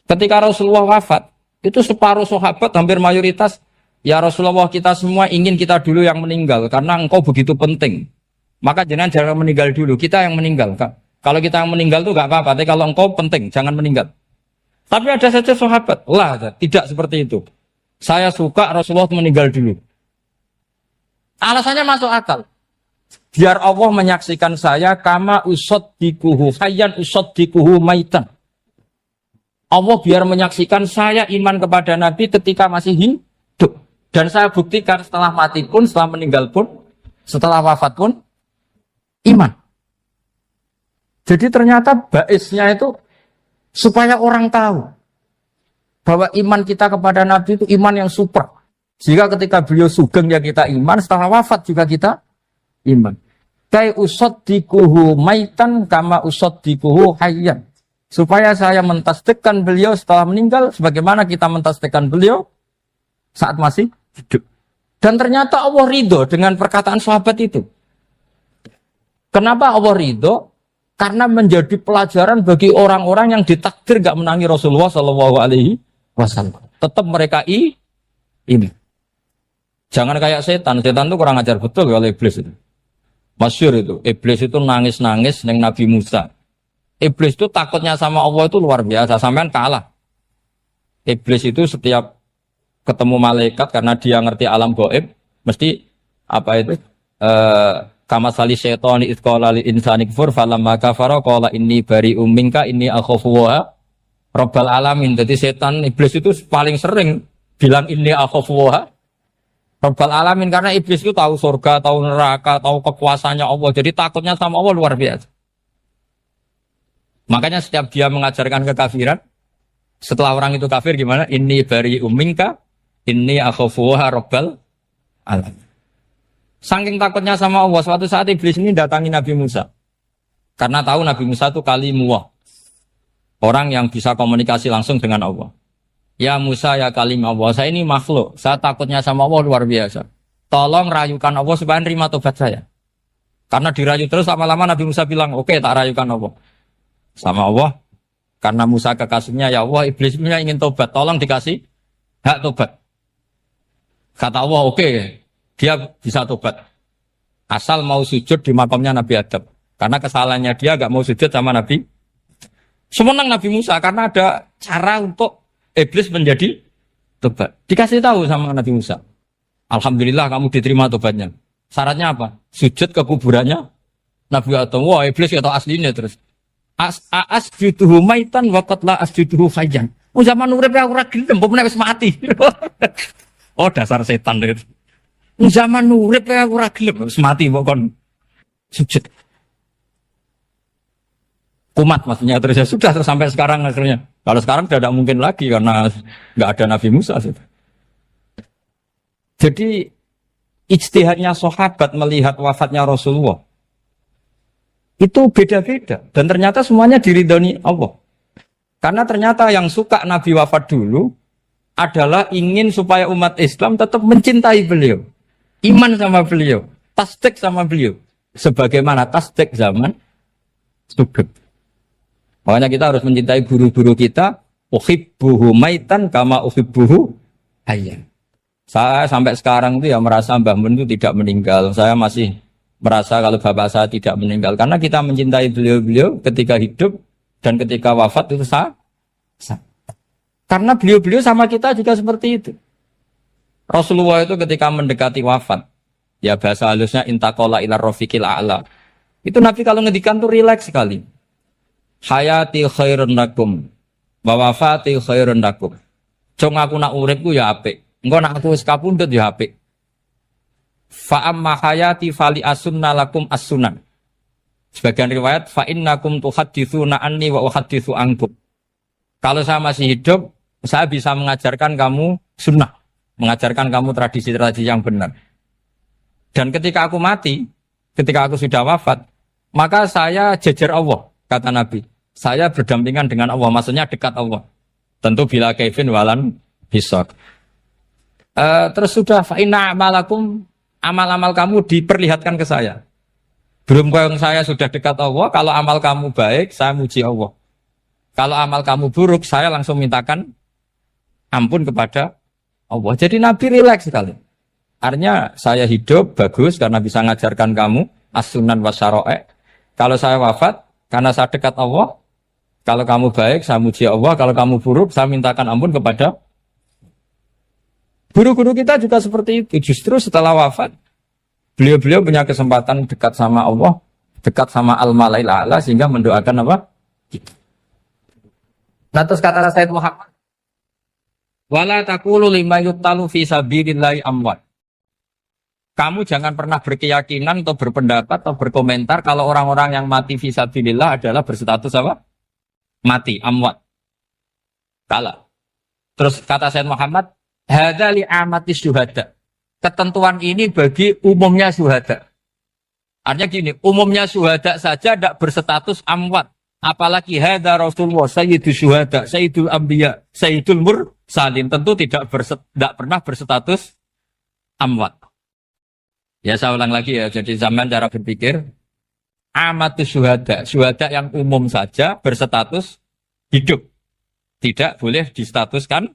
Ketika Rasulullah wafat, itu separuh sahabat hampir mayoritas, ya Rasulullah kita semua ingin kita dulu yang meninggal karena engkau begitu penting. Maka jangan meninggal dulu, kita yang meninggal. Kalau kita yang meninggal itu gak apa-apa, tapi kalau engkau penting, jangan meninggal. Tapi ada saja sahabat, lah tidak seperti itu. Saya suka Rasulullah meninggal dulu. Alasannya masuk akal. Biar Allah menyaksikan saya kama usaddiquhu hayyan usaddiquhu maitan. Allah biar menyaksikan saya iman kepada Nabi ketika masih hidup. Dan saya buktikan setelah mati pun, setelah meninggal pun, setelah wafat pun, iman. Jadi ternyata baisnya itu supaya orang tahu bahwa iman kita kepada Nabi itu iman yang super. Jika ketika beliau sugeng ya kita iman, setelah wafat juga kita iman. Kai usaddiquhu maitan kama usaddiquhu hayyan. Supaya saya mentasdikkan beliau setelah meninggal sebagaimana kita mentasdikkan beliau saat masih hidup. Dan ternyata Allah ridho dengan perkataan sahabat itu. Kenapa Allah ridho? Karena menjadi pelajaran bagi orang-orang yang ditakdir gak menangi Rasulullah SAW. Tetap mereka ini. Jangan kayak setan. Setan itu kurang ajar betul kalau iblis itu. Masyhur itu. Iblis itu nangis-nangis neng Nabi Musa. Iblis itu takutnya sama Allah itu luar biasa. Sampean kalah. Iblis itu setiap ketemu malaikat karena dia ngerti alam gaib, mesti apa itu? Kama sali syaitani id qala lil insani kfur falamma kafara qala inni bari'um minka inni akhafu wa rabbal alamin. Jadi setan iblis itu paling sering bilang inni akhafu wa rabbal alamin karena iblis itu tahu surga, tahu neraka, tahu kekuasaannya Allah. Jadi takutnya sama Allah luar biasa. Makanya setiap dia mengajarkan kekafiran, setelah orang itu kafir gimana? Inni bari'um minka inni akhafu wa rabbal alamin. Saking takutnya sama Allah, suatu saat iblis ini datangi Nabi Musa. Karena tahu Nabi Musa itu kalimullah. Orang yang bisa komunikasi langsung dengan Allah. Ya Musa ya kalim Allah, saya ini makhluk. Saya takutnya sama Allah luar biasa. Tolong rayukan Allah supaya nerima tobat saya. Karena dirayu terus lama-lama Nabi Musa bilang, oke, tak rayukan Allah. Sama Allah. Karena Musa kekasihnya, ya Allah iblis punya ingin tobat. Tolong dikasih hak tobat. Kata Allah, oke. Dia bisa tobat. Asal mau sujud di makamnya Nabi Adam. Karena kesalahannya dia gak mau sujud sama Nabi. Semenang Nabi Musa karena ada cara untuk iblis menjadi tobat. Dikasih tahu sama Nabi Musa. Alhamdulillah kamu diterima tobatnya. Syaratnya apa? Sujud ke kuburannya Nabi Adam. Wah iblis ya tahu aslinya terus. Asjuduhu maitan wa qatla asjuduhu hayyan. Zaman urip aku ora gelem, mbok wis mati. Oh dasar setan itu. Zaman urip aku ora gelem wis mati mbok kon sujud. Kumat maksudnya terus ya sudah sampai sekarang akhirnya. Kalau sekarang tidak mungkin lagi karena nggak ada Nabi Musa. Jadi ijtihadnya sahabat melihat wafatnya Rasulullah itu beda-beda dan ternyata semuanya diridhoni Allah. Karena ternyata yang suka Nabi wafat dulu adalah ingin supaya umat Islam tetap mencintai beliau. Iman sama beliau, tasdik sama beliau. Sebagaimana tasdik zaman sugeng. Makanya kita harus mencintai guru-guru kita. Uhibbuhu maitan kama uhibbuhu hayyan. Saya sampai sekarang itu ya merasa Mbah Mun itu tidak meninggal. Saya masih merasa kalau bapak saya tidak meninggal. Karena kita mencintai beliau-beliau ketika hidup dan ketika wafat itu sah. Karena beliau-beliau sama kita juga seperti itu. Rasulullah itu ketika mendekati wafat, ya bahasa halusnya intaqala ila rafiqil a'la. Itu Nabi kalau ngedikan tuh rileks sekali. Hayati khairun lakum wa wafati khairun lakum. Jong aku nak uripku ya apik. Engko nak aku wis kapundhut ya apik. Fa amma hayati fali asunna lakum as-sunan. Sebagian riwayat fa innakum tuhadditsuna anni wa uhadditsu ankum. Kalau saya masih hidup, saya bisa mengajarkan kamu sunnah. Mengajarkan kamu tradisi-tradisi yang benar. Dan ketika aku mati, ketika aku sudah wafat, maka saya jejer Allah, kata Nabi. Saya berdampingan dengan Allah, maksudnya dekat Allah. Tentu bila kaifin walan hisab. Terus sudah fa'inna amalakum, amal-amal kamu diperlihatkan ke saya. Belum yang saya sudah dekat Allah, kalau amal kamu baik, saya muji Allah. Kalau amal kamu buruk, saya langsung mintakan ampun kepada Allah. Jadi Nabi rileks sekali. Artinya saya hidup bagus karena bisa ngajarkan kamu as-sunan wasyara'i. Kalau saya wafat karena saya dekat Allah. Kalau kamu baik, saya muji Allah. Kalau kamu buruk, saya mintakan ampun kepada. Guru-guru kita juga seperti itu. Justru setelah wafat, beliau-beliau punya kesempatan dekat sama Allah, dekat sama Al-Malail A'la, sehingga mendoakan apa? Nah, terus kata Sayyid Muhammad, wala taqulu lima yuqtalu fi sabilillahi amwat. Kamu jangan pernah berkeyakinan atau berpendapat atau berkomentar kalau orang-orang yang mati fi sabilillah adalah berstatus apa? Mati, amwat. Kalah. Terus kata Sayyid Muhammad, hadza li amatis syuhada. Ketentuan ini bagi umumnya syuhada. Artinya gini, umumnya syuhada saja tidak berstatus amwat. Apalagi hadza Rasulullah sayyidus syuhada, sayyidul anbiya, sayyidul mursalin, tentu tidak pernah berstatus amwat. Ya saya ulang lagi ya, jadi zaman cara berpikir amatus syuhada, syuhada yang umum saja berstatus hidup. Tidak boleh distatuskan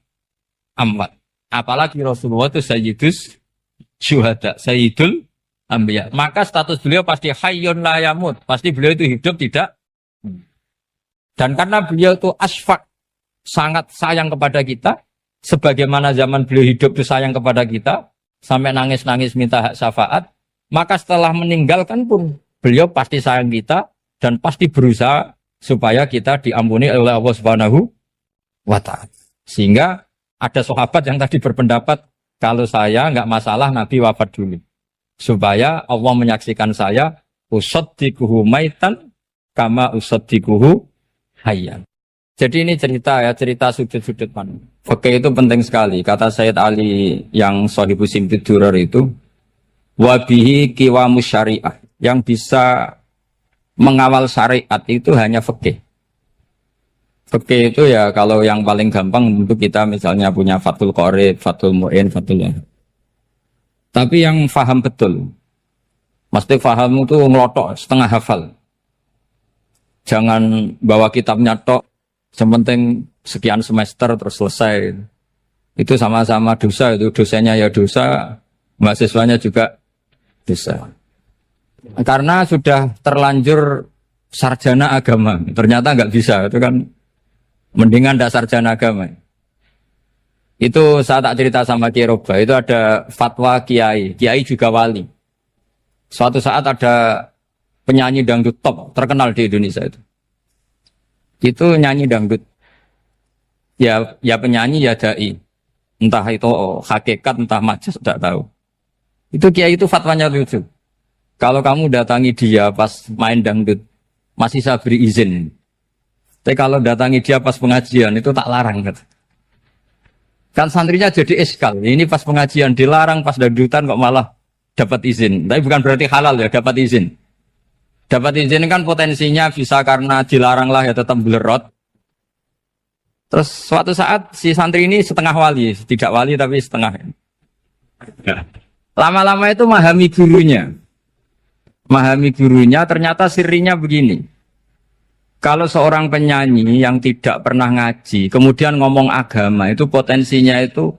amwat. Apalagi Rasulullah itu sayyidus syuhada, sayyidul anbiya. Maka status beliau pasti hayyun la yamut, pasti beliau itu hidup tidak. Dan karena beliau itu asfaq, sangat sayang kepada kita, sebagaimana zaman beliau hidup itu sayang kepada kita, sampai nangis-nangis minta hak syafaat, maka setelah meninggalkan pun beliau pasti sayang kita dan pasti berusaha supaya kita diampuni oleh Allah Subhanahu wa ta'ala. Sehingga ada sahabat yang tadi berpendapat kalau saya nggak masalah Nabi wafat dulu. Supaya Allah menyaksikan saya usaddiquhu maitan kama usaddiquhu hayyan. Jadi ini cerita ya, cerita sudut-sudut mana. Fikih itu penting sekali. Kata Sayyid Ali yang Shahibu Simtud Durar itu, wabihi qiwamus syariah. Yang bisa mengawal syariat itu hanya fikih. Fikih itu ya kalau yang paling gampang untuk kita misalnya punya Fathul Qorib, Fathul Mu'in, Fathul Wahab. Tapi yang faham betul, mesti faham itu ngelotok, setengah hafal. Jangan bawa kitabnya tok, sementing sekian semester terus selesai. Itu sama-sama dosa, itu dosanya ya dosa, mahasiswanya juga dosa. Karena sudah terlanjur sarjana agama, ternyata nggak bisa, itu kan mendingan dah sarjana agama. Itu saya tak cerita sama Kiai Roba, itu ada fatwa Kiai juga wali. Suatu saat ada penyanyi dangdut top terkenal di Indonesia itu nyanyi dangdut ya penyanyi ya dai, entah itu hakikat entah majas tidak tahu. Itu Kiai itu fatwanya lucu, kalau kamu datangi dia pas main dangdut masih saya beri izin, tapi kalau datangi dia pas pengajian itu tak larang kan santrinya jadi eskal, ini pas pengajian dilarang, pas dangdutan kok malah dapat izin. Tapi bukan berarti halal ya, dapat izin. Dapat izin kan potensinya bisa karena dilarang lah ya tetap belerot. Terus suatu saat si santri ini setengah wali, tidak wali tapi setengah. Lama-lama itu memahami gurunya. Memahami gurunya ternyata sirinya begini. Kalau seorang penyanyi yang tidak pernah ngaji, kemudian ngomong agama, itu potensinya itu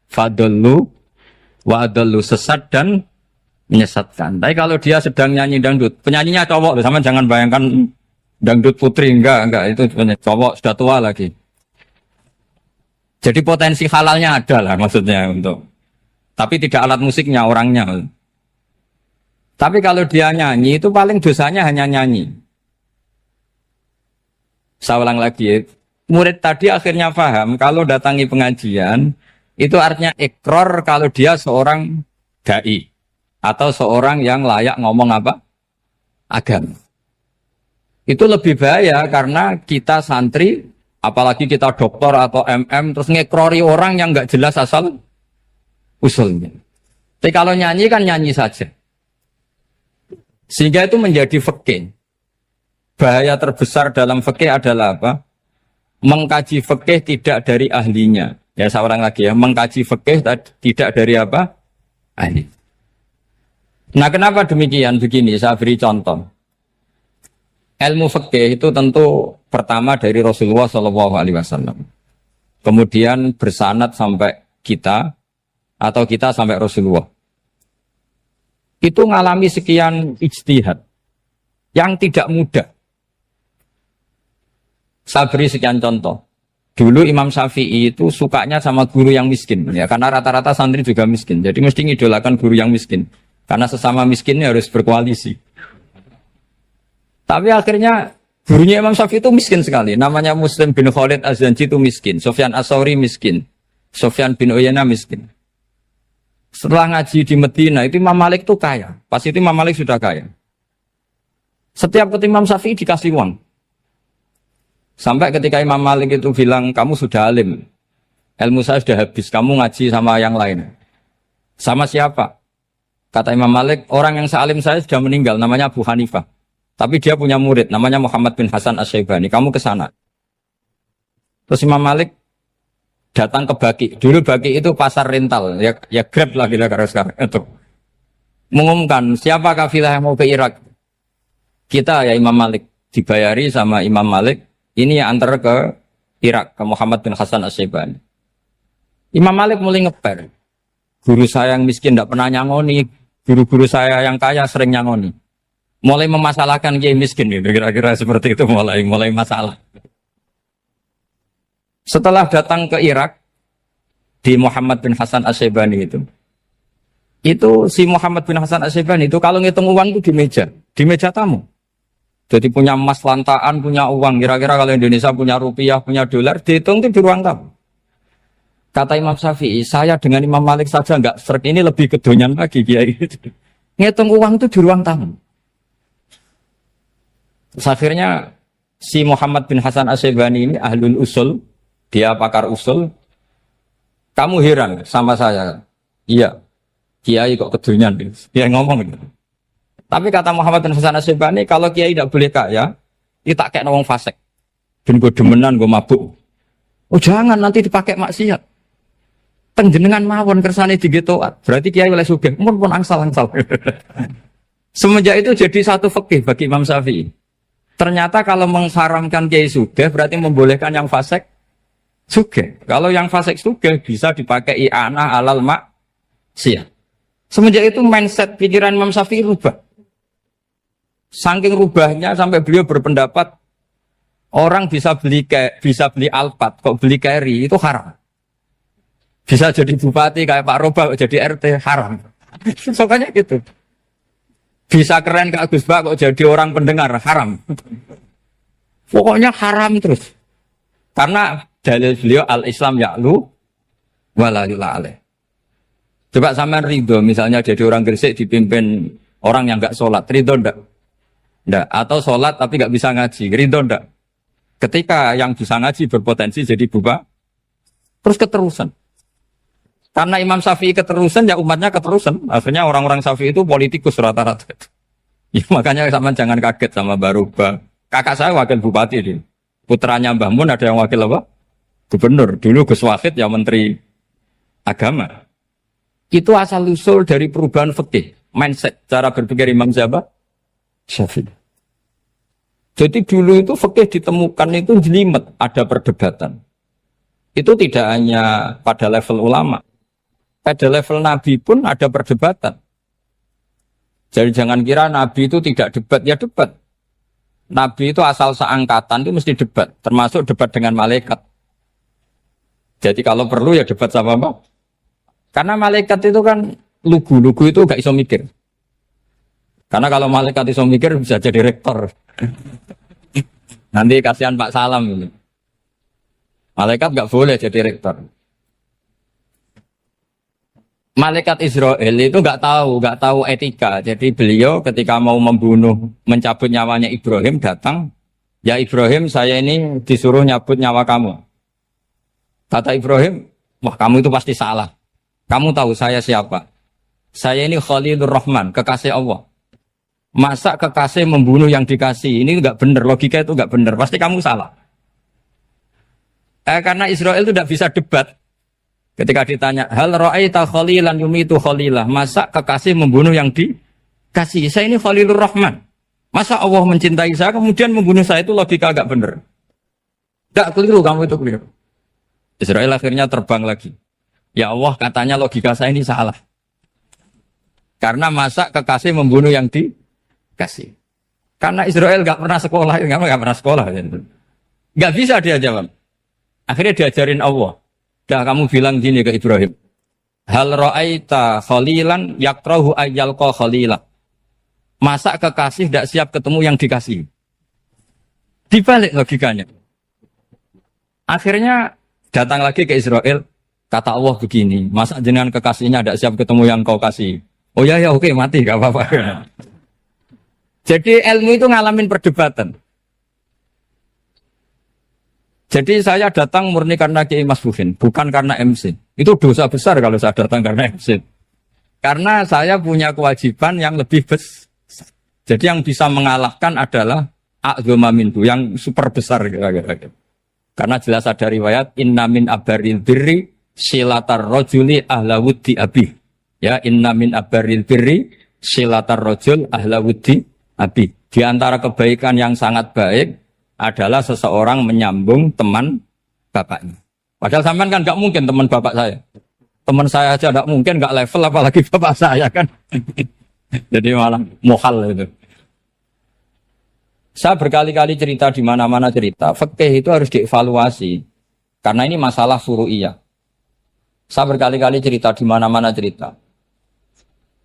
fadallu wa adallu, sesat dan menyesatkan. Tapi kalau dia sedang nyanyi dangdut, penyanyinya cowok, sama jangan bayangkan dangdut putri, enggak, itu cowok sudah tua lagi. Jadi potensi halalnya ada lah maksudnya untuk, tapi tidak alat musiknya, orangnya. Tapi kalau dia nyanyi itu paling dosanya hanya nyanyi. Saya ulang lagi ya. Murid tadi akhirnya paham kalau datangi pengajian itu artinya ikrar kalau dia seorang dai atau seorang yang layak ngomong apa? Agama. Itu lebih bahaya karena kita santri, apalagi kita doktor atau MM, terus ngekrori orang yang nggak jelas asal usulnya. Tapi kalau nyanyi kan nyanyi saja. Sehingga itu menjadi fikih. Bahaya terbesar dalam fikih adalah apa? Mengkaji fikih tidak dari ahlinya. Ya saya ulang lagi ya, mengkaji fikih tidak dari apa? Ahli. Nah kenapa demikian? Begini, saya beri contoh. Ilmu fikih itu tentu pertama dari Rasulullah Shallallahu Alaihi Wasallam, kemudian bersanad sampai kita atau kita sampai Rasulullah. Itu ngalami sekian ijtihad yang tidak mudah. Saya beri sekian contoh. Dulu Imam Syafi'i itu sukanya sama guru yang miskin, ya karena rata-rata santri juga miskin. Jadi mesti ngidolakan guru yang miskin, karena sesama miskinnya harus berkoalisi. Tapi akhirnya gurunya Imam Syafi'i itu miskin sekali. Namanya Muslim bin Khalid Az-Zanji itu miskin, Sufyan As-Sauri miskin, Sufyan bin Uyainah miskin. Setelah ngaji di Medina itu Imam Malik itu kaya. Pas itu Imam Malik sudah kaya. Setiap ketemu Imam Syafi'i dikasih uang. Sampai ketika Imam Malik itu bilang, kamu sudah alim, ilmu saya sudah habis, kamu ngaji sama yang lain. Sama siapa? Kata Imam Malik, orang yang sealim saya sudah meninggal, namanya Abu Hanifah. Tapi dia punya murid, namanya Muhammad bin Hasan Asy-Syaibani, kamu ke sana. Terus Imam Malik datang ke Baki. Dulu Baki itu pasar rental, ya Grab lah kira-kira sekarang. Itu mengumumkan, siapa kafilah yang mau ke Irak? Kita ya Imam Malik, dibayari sama Imam Malik. Ini yang antar ke Irak, ke Muhammad bin Hasan Asy-Syaibani. Imam Malik mulai ngeper. Guru saya yang miskin tidak pernah nyangoni, guru-guru saya yang kaya sering nyangoni. Mulai memasalahkan kiai miskin, gitu. Kira-kira seperti itu mulai masalah. Setelah datang ke Irak, di Muhammad bin Hasan Asy-Syaibani itu si Muhammad bin Hasan Asy-Syaibani itu kalau ngitung uang itu di meja tamu. Jadi punya emas lantaan, punya uang. Kira-kira kalau Indonesia punya rupiah, punya dolar, dihitung itu di ruang tamu. Kata Imam Syafi'i, saya dengan Imam Malik saja enggak serik, ini lebih kedonyan lagi kiai. Ngitung uang itu di ruang tamu. Terus akhirnya si Muhammad bin Hasan Asy-Syaibani ini ahlul usul, dia pakar usul. Kamu heran sama saya? Iya, kiai kok kedonyan. Dia ngomong gitu. Tapi kata Muhammad bin Hasan Asy-Syaibani, kalau kiai tidak boleh kaya, dia tak kayak nawang fasik. Ben gue demenan, gue mabuk. Oh jangan, nanti dipakai maksiat. Tengjenengan mawon kersane digetoat. Berarti kiai oleh sugih, pun angsal-angsal. Semenjak itu jadi satu fikih bagi Imam Syafi'i. Ternyata kalau mengharamkan kiai sugih, berarti membolehkan yang fasik sugih. Kalau yang fasik sugih bisa dipakai i'anah alal maksiat. Semenjak itu mindset pikiran Imam Syafi'i rubah. Saking rubahnya sampai beliau berpendapat orang bisa beli Alphard, kok beli carry itu haram. Bisa jadi bupati kayak Pak Roba, kok jadi RT haram. Soalnya gitu. Bisa keren kayak Gus Bak, kok jadi orang pendengar haram. Pokoknya haram terus. Karena dalil beliau al-Islam ya'lu wala yula alaih. Coba sampean ridho misalnya jadi orang Gresik dipimpin orang yang enggak sholat, ridho ndak? Ndak. Atau sholat tapi enggak bisa ngaji, ridho ndak? Ketika yang bisa ngaji berpotensi jadi buba, terus keterusan. Karena Imam Syafi'i keterusan, ya umatnya keterusan. Akhirnya orang-orang Syafi'i itu politikus rata-rata. Ya, makanya sama jangan kaget sama Baruba. Kakak saya wakil bupati ini. Putranya Mbah Mun ada yang wakil apa? Gubernur. Dulu Gus Wahid ya menteri agama. Itu asal usul dari perubahan fikih, mindset, cara berpikir Imam Syafi'i. Jadi dulu itu fikih ditemukan itu jelimet, ada perdebatan. Itu tidak hanya pada level ulama, pada level Nabi pun ada perdebatan. Jadi jangan kira Nabi itu tidak debat, ya debat. Nabi itu asal seangkatan itu mesti debat, termasuk debat dengan malaikat. Jadi kalau perlu ya debat sama apa? Karena malaikat itu kan lugu itu gak iso mikir. Karena kalau malaikat iso mikir bisa jadi rektor. Nanti kasihan Pak Salam ini. Malaikat gak boleh jadi rektor. Malaikat Israel itu gak tahu etika. Jadi beliau ketika mau membunuh, mencabut nyawanya Ibrahim datang, ya Ibrahim saya ini disuruh nyabut nyawa kamu. Kata Ibrahim, wah kamu itu pasti salah. Kamu tahu saya siapa? Saya ini Khalilur Rahman, kekasih Allah. Masa kekasih membunuh yang dikasih? Ini enggak benar, logika itu enggak benar. Pasti kamu salah. Karena Israel itu tidak bisa debat. Ketika ditanya, hal ra'aita khalilan yumitu khalilah? Masa kekasih membunuh yang dikasih? Saya ini Khalilur Rahman. Masa Allah mencintai saya kemudian membunuh saya, itu logika enggak benar. Enggak keliru, kamu itu keliru. Israel akhirnya terbang lagi. Ya Allah, katanya logika saya ini salah. Karena masa kekasih membunuh yang dikasih. Karena Israel nggak pernah sekolah, nggak pernah sekolah. Nggak bisa dia jawab. Akhirnya diajarin Allah. Dah kamu bilang gini ke Ibrahim. Hal ra'aita khalilan yakrahu ayyalqa khalila. Masa kekasih tidak siap ketemu yang dikasih. Dibalik logikanya. Akhirnya datang lagi ke Israel. Kata Allah begini. Masa jenengan kekasihnya tidak siap ketemu yang kau kasih. Oh ya oke mati gak apa-apa. Jadi ilmu itu ngalamin perdebatan. Jadi saya datang murni karena Kiai Mas Buhin, bukan karena MC. Itu dosa besar kalau saya datang karena MC. Karena saya punya kewajiban yang lebih besar. Jadi yang bisa mengalahkan adalah a'dzama minhu, yang super besar kira-kira. Karena jelas ada riwayat inna min abaril birri silatar rajuli ahla wuddi abi. Ya, inna min abaril birri silatar rajul ahla wuddi abi. Di antara kebaikan yang sangat baik adalah seseorang menyambung teman bapaknya. Padahal sampean kan nggak mungkin teman bapak saya. Teman saya aja nggak mungkin, nggak level apalagi bapak saya kan. Jadi malah mohal itu. Saya berkali-kali cerita di mana-mana cerita. Fikih itu harus dievaluasi. Karena ini masalah furu'iyah. Saya berkali-kali cerita di mana-mana cerita.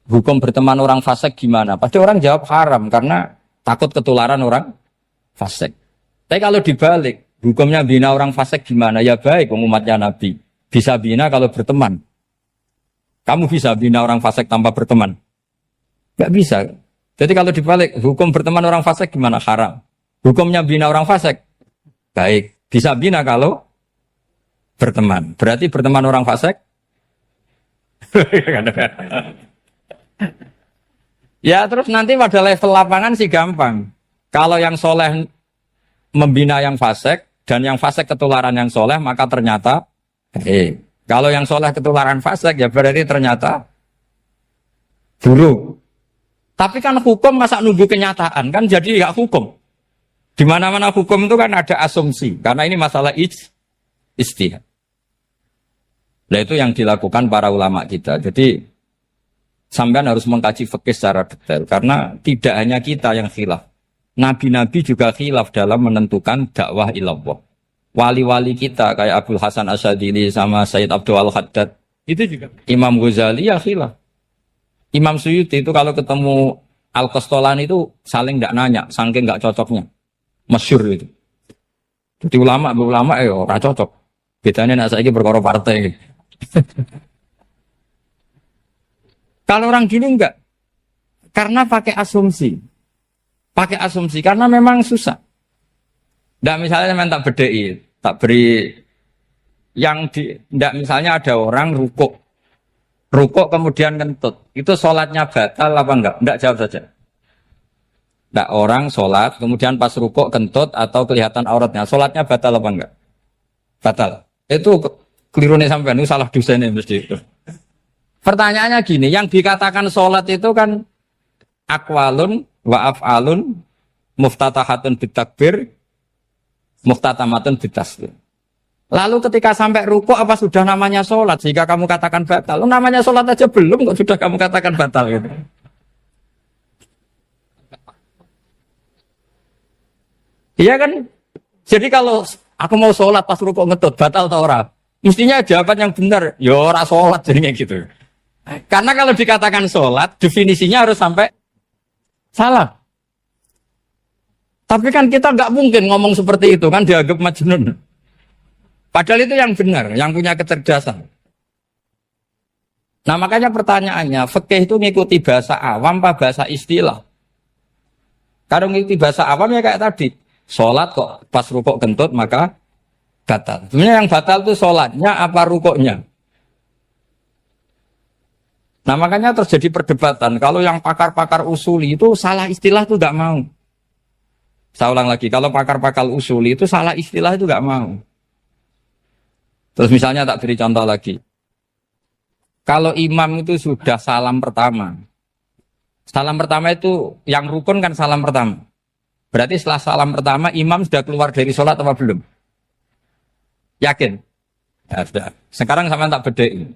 Hukum berteman orang fasik gimana? Pasti orang jawab haram karena takut ketularan orang fasik. Tapi kalau dibalik, hukumnya bina orang fasik gimana? Ya baik, umatnya Nabi. Bisa bina kalau berteman. Kamu bisa bina orang fasik tanpa berteman? Gak bisa. Jadi kalau dibalik, hukum berteman orang fasik gimana? Haram. Hukumnya bina orang fasik? Baik. Bisa bina kalau berteman. Berarti berteman orang fasik? Ya terus nanti pada level lapangan sih gampang. Kalau yang soleh membina yang fasik dan yang fasik ketularan yang soleh, maka ternyata kalau yang soleh ketularan fasik ya berarti ternyata buruk. Tapi kan hukum masa nunggu kenyataan kan jadi nggak hukum. Di mana-mana hukum itu kan ada asumsi karena ini masalah ijtihad. Nah itu yang dilakukan para ulama kita. Jadi sampean harus mengkaji fikih secara detail karena tidak hanya kita yang khilaf. Nabi-nabi juga khilaf dalam menentukan dakwah ilallah. Wali-wali kita kayak Abdul Hasan Asyadili sama Sayyid Abdul Al-Haddad itu juga. Imam Ghazali ya khilaf. Imam Suyuti itu kalau ketemu Al-Qastolani itu saling tidak nanya, saking nggak cocoknya. Masyhur itu. Jadi ulama ora cocok. Bedanya nak saiki perkara partai. Kalau orang gini enggak. Karena pakai asumsi. Pakai asumsi karena memang susah. Ndak misalnya memang tak bedai, tak beri yang di ndak misalnya ada orang rukuk kemudian kentut. Itu sholatnya batal apa enggak? Enggak, jawab saja. Enggak, orang sholat kemudian pas rukuk kentut atau kelihatan auratnya, sholatnya batal apa enggak? Batal. Itu keliru nih sampean, itu salah dosennya mesti itu. Pertanyaannya gini, yang dikatakan sholat itu kan aqwalun wa af'alun muftatahatun bitakbir muftatamatun bitaslim. Lalu ketika sampai rukuk apa sudah namanya sholat sehingga kamu katakan batal? Namanya sholat aja belum kok sudah kamu katakan batal gitu. Iya kan? Jadi kalau aku mau sholat pas rukuk ngetut batal atau ora? Mestinya jawaban yang benar, ya ora sholat jadinya gitu. Karena kalau dikatakan sholat definisinya harus sampai salah. Tapi kan kita nggak mungkin ngomong seperti itu kan dianggap majnun. Padahal itu yang benar, yang punya kecerdasan. Nah makanya pertanyaannya, fikih itu ngikuti bahasa awam apa bahasa istilah? Kalau ngikuti bahasa awam ya kayak tadi, sholat kok pas rukuk kentut maka batal. Sebenarnya yang batal itu sholatnya apa rukuknya? Nah makanya terjadi perdebatan. Kalau yang pakar-pakar usuli itu salah istilah itu nggak mau. Saya ulang lagi, kalau pakar-pakar usuli itu salah istilah itu nggak mau. Terus misalnya tak beri contoh lagi. Kalau imam itu sudah salam pertama. Salam pertama itu yang rukun kan salam pertama. Berarti setelah salam pertama imam sudah keluar dari sholat apa belum? Yakin? Ya sudah. Sekarang sampean tak bedai.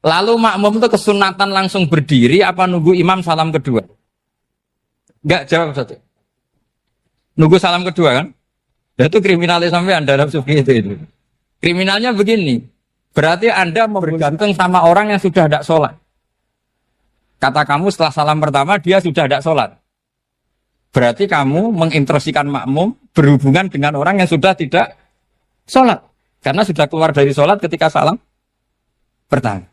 Lalu makmum itu kesunatan langsung berdiri apa nunggu imam salam kedua? Enggak, jawab satu. Nunggu salam kedua kan? Dan itu kriminalis sampean dalam sufi itu. Kriminalnya begini. Berarti Anda bergantung sama orang yang sudah tidak sholat. Kata kamu setelah salam pertama dia sudah tidak sholat. Berarti kamu menginstruksikan makmum berhubungan dengan orang yang sudah tidak sholat. Karena sudah keluar dari sholat ketika salam pertama.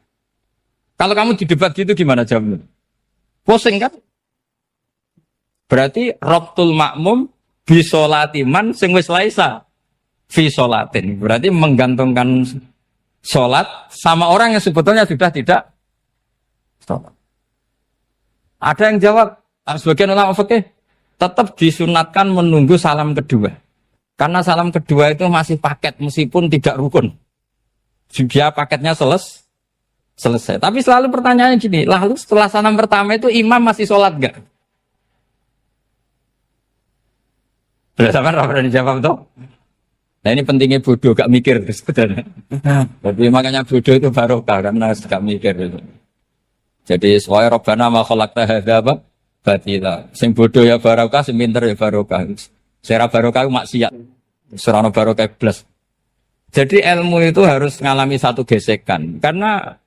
Kalau kamu di debat gitu gimana jawabnya? Pusing kan? Berarti robtul makmum bisolatiman sing wis laisa fi sholatin. Berarti menggantungkan sholat sama orang yang sebetulnya sudah tidak sholat. Ada yang jawab, sebagian ulama fikih tetap disunatkan menunggu salam kedua. Karena salam kedua itu masih paket meskipun tidak rukun. Dia paketnya selesai. Tapi selalu pertanyaannya gini, lalu setelah salam pertama itu imam masih sholat enggak? Sudah sampai rapat dijawab toh? Nah ini pentingnya bodoh, gak mikir sebenarnya. Jadi makanya bodoh itu barokah karena gak mikir itu. Jadi soalnya Rabbana ma khalaqta hadza batila. Sing bodoh ya barokah, sing pinter ya barokah. Sera barokah itu maksiat. Serana barokah plus. Jadi ilmu itu harus mengalami satu gesekan karena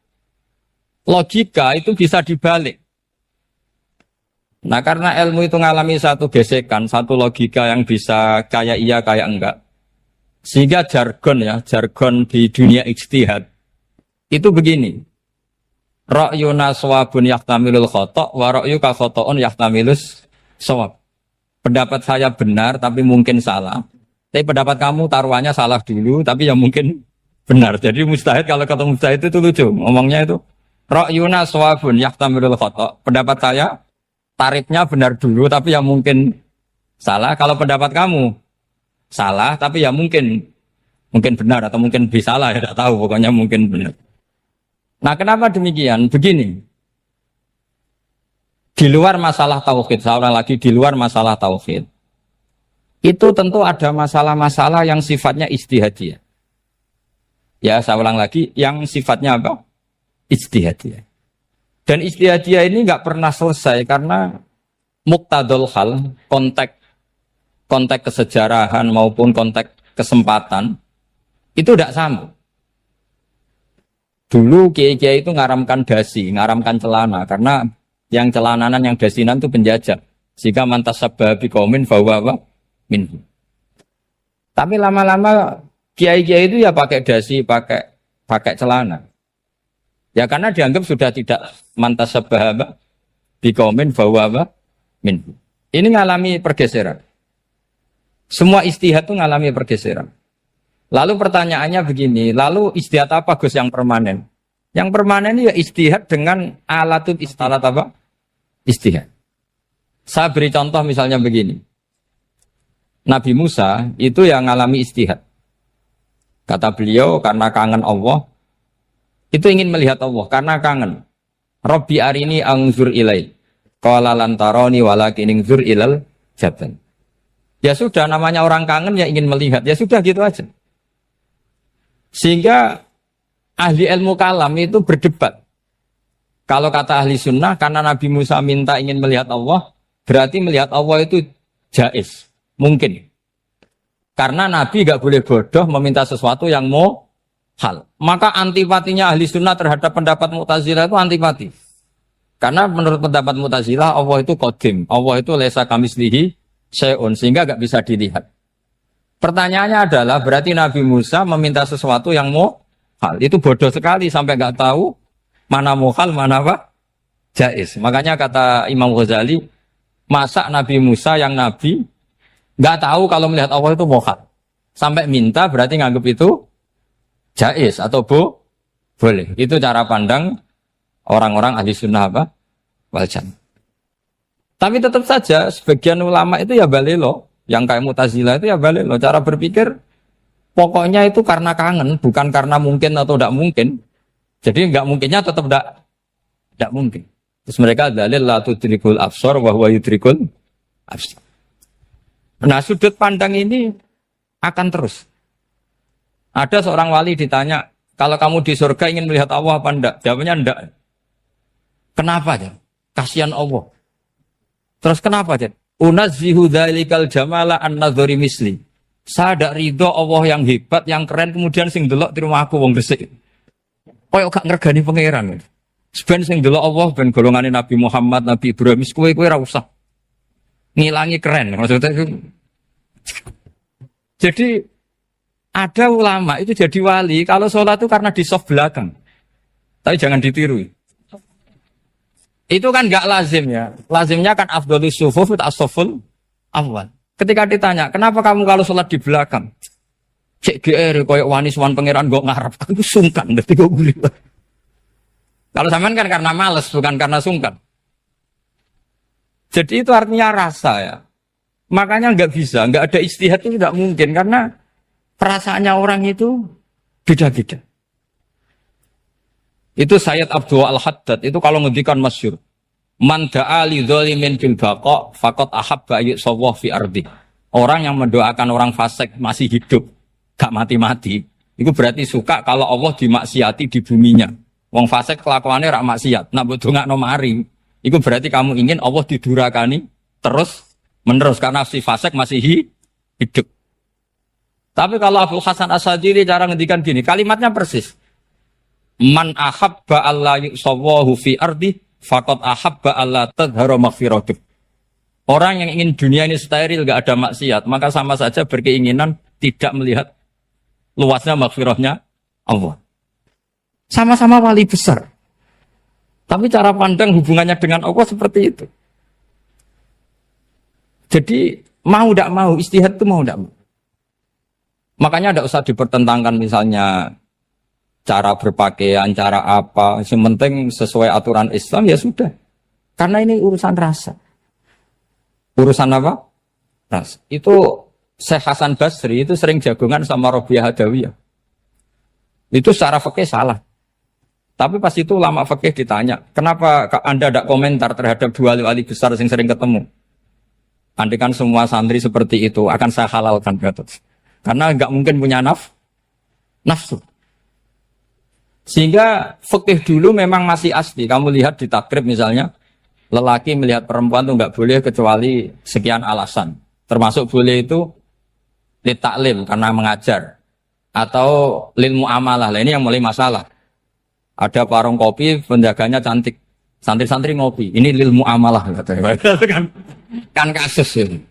logika itu bisa dibalik. Nah karena ilmu itu mengalami satu gesekan, satu logika yang bisa kayak iya kayak enggak. Sehingga jargon di dunia ijtihad itu begini. Ra'yuna shawabun yahtamilul khata' wa ra'yuka khata'un yahtamilus shawab. Pendapat saya benar tapi mungkin salah. Tapi pendapat kamu taruhannya salah dulu tapi yang mungkin benar. Jadi mustahid kalau kata mustahid itu lucu. Ngomongnya itu ra'yuna shawabun yahtamilul khata'. Pendapat saya tarifnya benar dulu tapi yang mungkin salah. Kalau pendapat kamu salah tapi ya mungkin benar atau mungkin bisa salah ya tidak tahu pokoknya mungkin benar. Nah kenapa demikian? Begini, di luar masalah tauhid, saya ulang lagi di luar masalah tauhid, itu tentu ada masalah-masalah yang sifatnya ijtihadiyah. Ya saya ulang lagi, yang sifatnya apa? Ijtihadiyah. Dan ijtihadiyah ini nggak pernah selesai karena muqtadul hal, konteks kesejarahan maupun konteks kesempatan itu tidak sama. Dulu kiai-kiai itu ngaramkan dasi, ngaramkan celana karena yang celananan yang dasinan itu penjajah. Jika mantas sabab biqaumin bahwa minhu. Tapi lama-lama kiai-kiai itu ya pakai dasi, pakai celana. Ya karena dianggap sudah tidak mantas sabab biqaumin bahwa minhu. Ini ngalami pergeseran. Semua ijtihad itu ngalami pergeseran. Lalu pertanyaannya begini, lalu ijtihad apa Gus yang permanen? Yang permanen ya ijtihad dengan alatut ijtihad apa? Ijtihad. Saya beri contoh misalnya begini. Nabi Musa itu yang ngalami ijtihad. Kata beliau karena kangen Allah, itu ingin melihat Allah karena kangen. Rabbi arini anzur ilai. Qala lan tarani walakin anzur ilal jabal. Ya sudah namanya orang kangen ya ingin melihat. Ya sudah gitu aja. Sehingga ahli ilmu kalam itu berdebat. Kalau kata ahli sunnah, karena Nabi Musa minta ingin melihat Allah, berarti melihat Allah itu jaiz, mungkin. Karena Nabi gak boleh bodoh meminta sesuatu yang mau hal. Maka antipatinya ahli sunnah terhadap pendapat Mu'tazilah itu antipati. Karena menurut pendapat Mu'tazilah, Allah itu qadim, Allah itu laisa kamislihi syai'un, sehingga gak bisa dilihat. Pertanyaannya adalah berarti Nabi Musa meminta sesuatu yang mau hal. Itu bodoh sekali sampai nggak tahu mana mau hal, mana apa? Jaiz. Makanya kata Imam Ghazali, masa Nabi Musa yang Nabi nggak tahu kalau melihat Allah itu mau hal. Sampai minta berarti nganggap itu jaiz atau boleh. Itu cara pandang orang-orang ahli sunnah apa? Wal jamaah. Tapi tetap saja sebagian ulama itu ya balelo. Yang kayak Mu'tazilah itu ya balik loh. Cara berpikir pokoknya itu karena kangen, bukan karena mungkin atau tidak mungkin. Jadi nggak mungkinnya tetap tidak mungkin. Terus mereka dalil la tudrikul absar wa huwa yudrikul absar. Nah sudut pandang ini akan terus. Ada seorang wali ditanya, kalau kamu di surga ingin melihat Allah apa enggak? Jawabnya enggak. Kenapa ya? Kasihan Allah. Terus kenapa ya? Unazzihu dzalikal jamala an nadzuri misli. Saya tidak ridho Allah yang hebat, yang keren, kemudian sing delok di rumah aku wong resik. Koyok gak ngergani pangeran. Sebenarnya sing delok Allah ben golongane Nabi Muhammad, Nabi Ibrahim, kowe ora usah ngilangi keren. Maksudnya itu. Jadi ada ulama itu jadi wali kalau sholat itu karena di soft belakang. Tapi jangan ditiru. Itu kan gak lazim ya. Lazimnya kan afdhalus sufuf as-saful awal. Ketika ditanya, kenapa kamu kalau sholat di belakang? Cek GR, koyok wani suwan pangeran gak ngarep. Aku sungkan, berarti gue gulit. Kalau zaman kan karena males, bukan karena sungkan. Jadi itu artinya rasa ya. Makanya nggak bisa, nggak ada ijtihad itu tidak mungkin. Karena perasaannya orang itu beda-beda. Itu Sayyid Abdul Al-Haddad, itu kalau ngendikan masyhur. Man da'a li dzalimin bil baqa faqad ahabba yu'sawwa fi ardi. Orang yang mendoakan orang fasik masih hidup, gak mati-mati, itu berarti suka kalau Allah dimaksiati di buminya. Wong fasik kelakuannya rak maksiat, nak mbok dongakno mari, itu berarti kamu ingin Allah didurakani terus menerus karena si fasik masih hidup. Tapi kalau Abdul Hasan As-Sadili cara ngendikan gini, kalimatnya persis. Man ahabba alla yu'sawwahu fi ardi faqad ahabba alla tadhharu maghfiratuh. Orang yang ingin dunia ini steril, gak ada maksiat, maka sama saja berkeinginan tidak melihat luasnya maghfirahnya Allah. Sama-sama wali besar. Tapi cara pandang hubungannya dengan Allah seperti itu. Jadi mau tidak mau, ijtihad itu mau tidak mau. Makanya tidak usah dipertentangkan misalnya cara berpakaian, cara apa. Yang penting sesuai aturan Islam ya sudah. Karena ini urusan rasa. Urusan apa? Rasa. Itu Syekh Hasan Basri itu sering jagongan sama Robiah Hadawiyah. Itu secara fikih salah. Tapi pas itu ulama fikih ditanya, kenapa Anda tidak komentar terhadap dua wali besar yang sering ketemu? Andaikan semua santri seperti itu, akan saya halalkan. Karena nggak mungkin punya nafsu. Sehingga fikih dulu memang masih asli. Kamu lihat di takrib misalnya, lelaki melihat perempuan itu nggak boleh kecuali sekian alasan. Termasuk boleh itu li taklim karena mengajar. Atau lil muamalah. Nah, ini yang mulai masalah. Ada warung kopi, penjaganya cantik. Santri-santri ngopi. Ini lil muamalah. Kan kasus ini.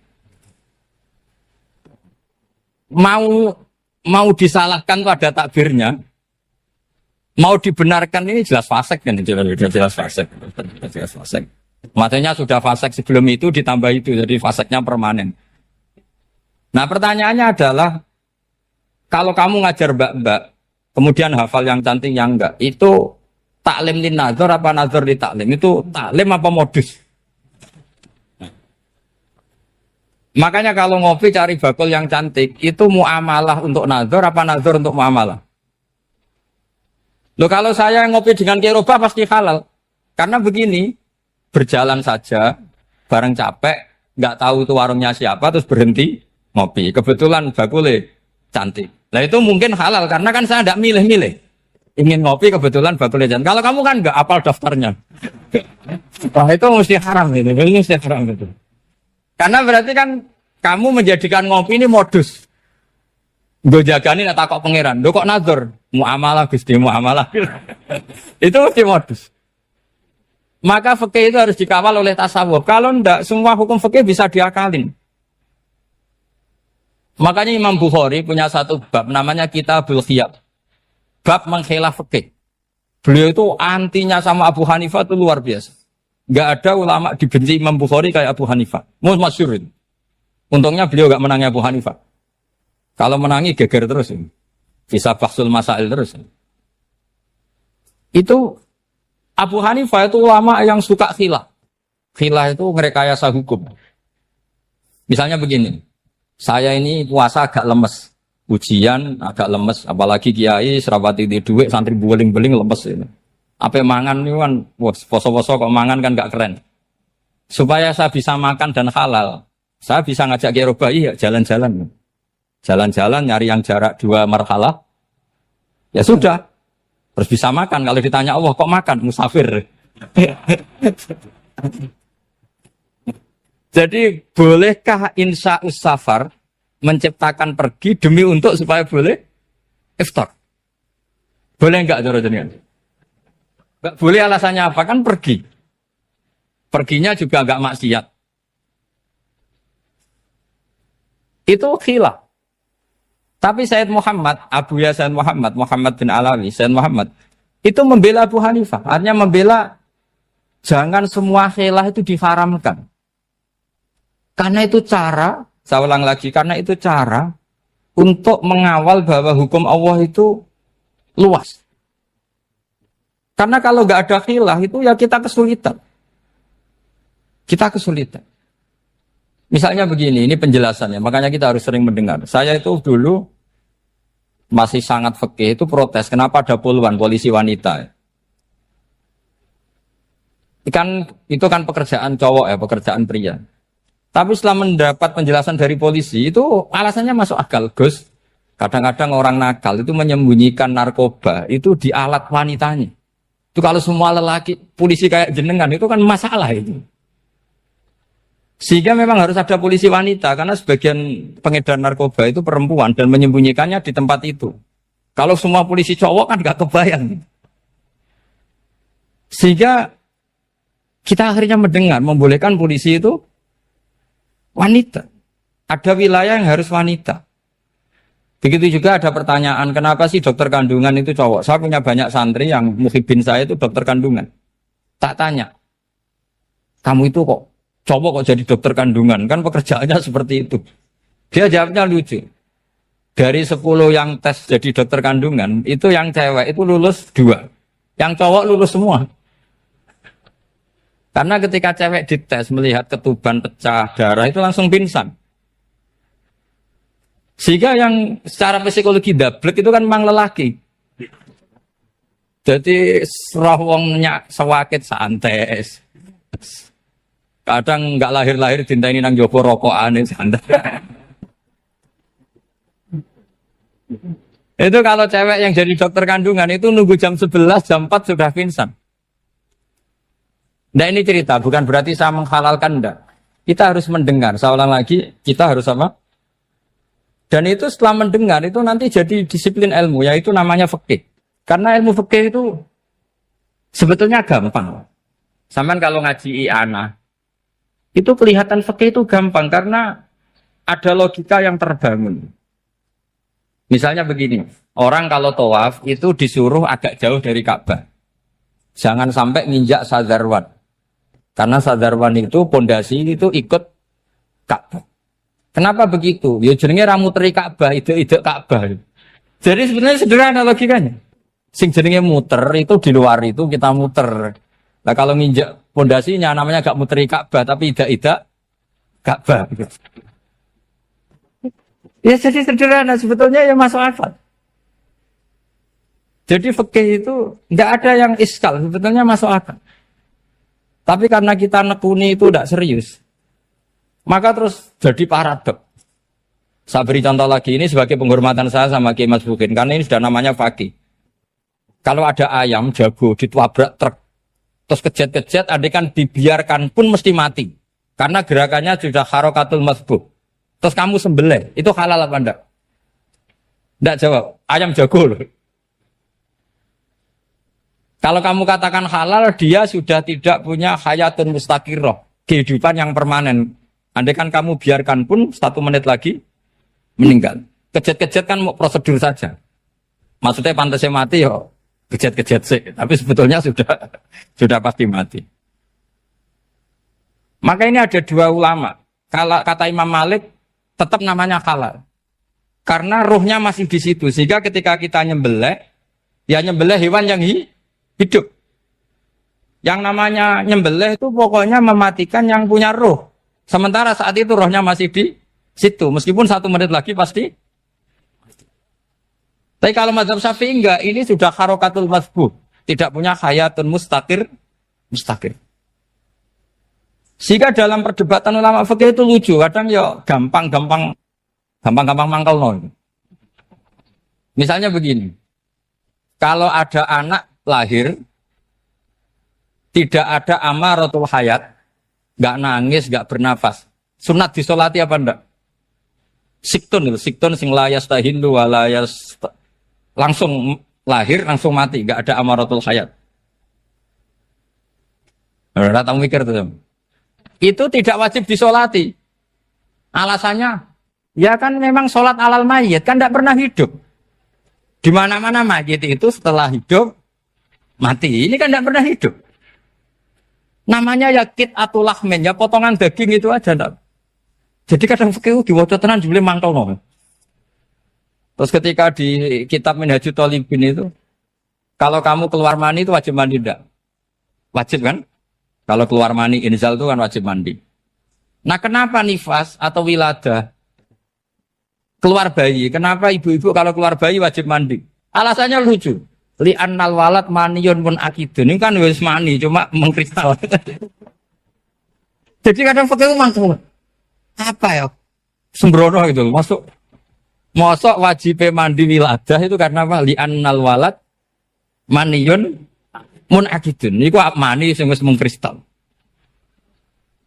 Mau disalahkan tuh ada takbirnya. Mau dibenarkan ini jelas fasik kan, jelas fasik. Jelas fasik. Maksudnya sudah fasik sebelum itu ditambah itu, jadi fasiknya permanen. Nah pertanyaannya adalah, kalau kamu ngajar mbak-mbak, kemudian hafal yang cantik yang enggak, itu taklim lin nazar apa nazar li taklim? Itu taklim apa modus? Makanya kalau ngopi cari bakul yang cantik, itu muamalah untuk nazar apa nazar untuk muamalah? Loh kalau saya ngopi dengan kiroba pasti halal. Karena begini, berjalan saja, bareng capek, nggak tahu itu warungnya siapa, terus berhenti ngopi. Kebetulan bakulnya cantik. Nah itu mungkin halal, karena kan saya nggak milih-milih. Ingin ngopi, kebetulan bakulnya cantik. Kalau kamu kan nggak apal daftarnya. Wah itu mesti haram itu, mesti haram itu. Karena berarti kan kamu menjadikan ngopi ini modus. Gue jagani nak takok pangeran. Lo kok nazar? Muamalah Gusti, muamalah. Itu mesti modus. Maka fikih itu harus dikawal oleh tasawuf. Kalau ndak, semua hukum fikih bisa diakalin. Makanya Imam Bukhari punya satu bab namanya Kitabul Khiyab. Bab mengkhilaf fikih. Beliau itu antinya sama Abu Hanifah itu luar biasa. Nggak ada ulama dibenci Imam Bukhari kayak Abu Hanifah. Masyhur. Untungnya beliau nggak menangnya Abu Hanifah. Kalau menangi geger terus. Bisa bahsul masail terus. Itu Abu Hanifah itu ulama yang suka khilah. Khilah itu merekayasa hukum. Misalnya begini. Saya ini puasa agak lemes. Ujian agak lemes. Apalagi kiai serapati di duit, santri beling-beling lemes ini. Apa mangan ini kan, poso-poso kok mangan kan gak keren. Supaya saya bisa makan dan halal, saya bisa ngajak kiai robai ya jalan-jalan. Jalan-jalan nyari yang jarak 2 marhalah, Ya sudah, terus bisa makan. Kalau ditanya Allah kok makan musafir. Jadi bolehkah insa'us safar menciptakan pergi demi untuk supaya boleh iftar? Boleh enggak cara jenengan? Enggak boleh, alasannya apa? Kan pergi. Perginya juga enggak maksiat. Itu khilaf. Tapi Sayyid Muhammad, Abu Ya Sayyid Muhammad, Muhammad bin Alawi, Sayyid Muhammad, itu membela Abu Hanifah. Artinya membela jangan semua khilaf itu diharamkan. Karena itu cara, saya ulang lagi, karena itu cara untuk mengawal bahwa hukum Allah itu luas. Karena kalau nggak ada khilaf itu ya kita kesulitan. Kita kesulitan. Misalnya begini, ini penjelasannya, makanya kita harus sering mendengar. Saya itu dulu masih sangat fikih itu protes, kenapa ada puluhan polisi wanita? Itu kan pekerjaan cowok ya, pekerjaan pria. Tapi setelah mendapat penjelasan dari polisi, itu alasannya masuk akal, Gus. Kadang-kadang orang nakal itu menyembunyikan narkoba, itu di alat wanitanya. Itu kalau semua lelaki, polisi kayak jenengan, itu kan masalah itu. Sehingga memang harus ada polisi wanita, karena sebagian pengedar narkoba itu perempuan, dan menyembunyikannya di tempat itu. Kalau semua polisi cowok kan gak kebayang. Sehingga kita akhirnya mendengar, membolehkan polisi itu wanita. Ada wilayah yang harus wanita. Begitu juga ada pertanyaan, kenapa sih dokter kandungan itu cowok? Saya punya banyak santri yang muhibin saya itu dokter kandungan. Tak tanya, kamu itu kok cowok kok jadi dokter kandungan? Kan pekerjaannya seperti itu. Dia jawabnya lucu. Dari 10 yang tes jadi dokter kandungan, itu yang cewek itu lulus 2. Yang cowok lulus semua. Karena ketika cewek dites melihat ketuban pecah darah itu langsung pingsan. Sehingga yang secara psikologi dablek itu kan memang lelaki. Jadi roh wongnya sewakit santai. Kadang nggak lahir-lahir dinteni nang jopo rokokan santai. Itu kalau cewek yang jadi dokter kandungan itu nunggu jam 11, jam 4 sudah pingsan. Nah ini cerita, bukan berarti saya menghalalkan, enggak. Kita harus mendengar, saya ulang lagi, kita harus apa? Dan itu setelah mendengar, itu nanti jadi disiplin ilmu, yaitu namanya fikih. Karena ilmu fikih itu sebetulnya gampang. Sampai kalau ngaji i'anah, itu kelihatan fikih itu gampang, karena ada logika yang terbangun. Misalnya begini, orang kalau tawaf itu disuruh agak jauh dari Ka'bah. Jangan sampai nginjak sadarwan. Karena sadarwan itu pondasi itu ikut Ka'bah. Kenapa begitu? Ya jenenge ra muteri Ka'bah, ide-ide Ka'bah. Jadi sebenarnya sederhana logikanya. Sing jenenge muter itu di luar itu kita muter. Nah kalau nginjak pondasinya namanya gak muteri Ka'bah tapi ide-ide Ka'bah. Ya jadi sederhana sebetulnya ya masuk akal. Jadi fikih itu nggak ada yang iskal, sebetulnya masuk akal. Tapi karena kita nekuni itu tidak serius, maka terus jadi paradok. Saya beri contoh lagi, ini sebagai penghormatan saya sama Kiai Mas Bukin, karena ini sudah namanya fakih. Kalau ada ayam jago ditabrak truk, terus kejet-kejet, adekan dibiarkan pun mesti mati, karena gerakannya sudah harokatul masbuh. Terus kamu sembelih, itu halal apa enggak? Enggak jawab, ayam jago loh. Kalau kamu katakan halal, dia sudah tidak punya hayatun mustaqirroh, kehidupan yang permanen. Andai kan kamu biarkan pun 1 menit lagi meninggal. Kejet-kejet kan mau prosedur saja. Maksudnya pantasnya mati ya kejet-kejet sih, tapi sebetulnya sudah pasti mati. Maka ini ada 2 ulama. Kalau kata Imam Malik tetap namanya halal. Karena ruhnya masih di situ, sehingga ketika kita nyembelih, ya nyembelih hewan yang hidup. Yang namanya nyembelih itu pokoknya mematikan yang punya roh. Sementara saat itu rohnya masih di situ. Meskipun 1 menit lagi pasti. Tapi kalau mazhab Syafi'i enggak, ini sudah harokatul masbuh. Tidak punya hayatun mustaqir. Sehingga dalam perdebatan ulama fikih itu lucu. Kadang ya gampang mangkal no. Misalnya begini. Kalau ada anak lahir, tidak ada amaratul hayat, nggak nangis, nggak bernafas. Sunat disolati apa enggak? Siktun sing layas tahindu walayas langsung lahir, langsung mati, nggak ada amaratul hayat. Udah tahu mikir tuh. Itu tidak wajib disolati. Alasannya, ya kan memang sholat alal mayit kan tidak pernah hidup. Di mana-mana mayit itu setelah hidup mati. Ini kan tidak pernah hidup. Namanya ya kit atau lahmen, ya potongan daging itu aja. Enggak. Jadi kadang fikih diwaca tenan jebule mangkel no. Terus ketika di kitab Minhajul Thalibin itu, kalau kamu keluar mani itu wajib mandi enggak? Wajib kan? Kalau keluar mani inzal itu kan wajib mandi. Nah kenapa nifas atau wiladah keluar bayi? Kenapa ibu-ibu kalau keluar bayi wajib mandi? Alasannya lucu. Li'annal walad maniyun pun akidun. Ini kan wis mani cuma mengkristal. Jadi kadang fikih mangkel. Apa ya? Sembrono gitu. Masuk wajib mandi wiladah itu karena apa? Li'annal walad maniyun mun akidun. Niku mani sing wis mengkristal.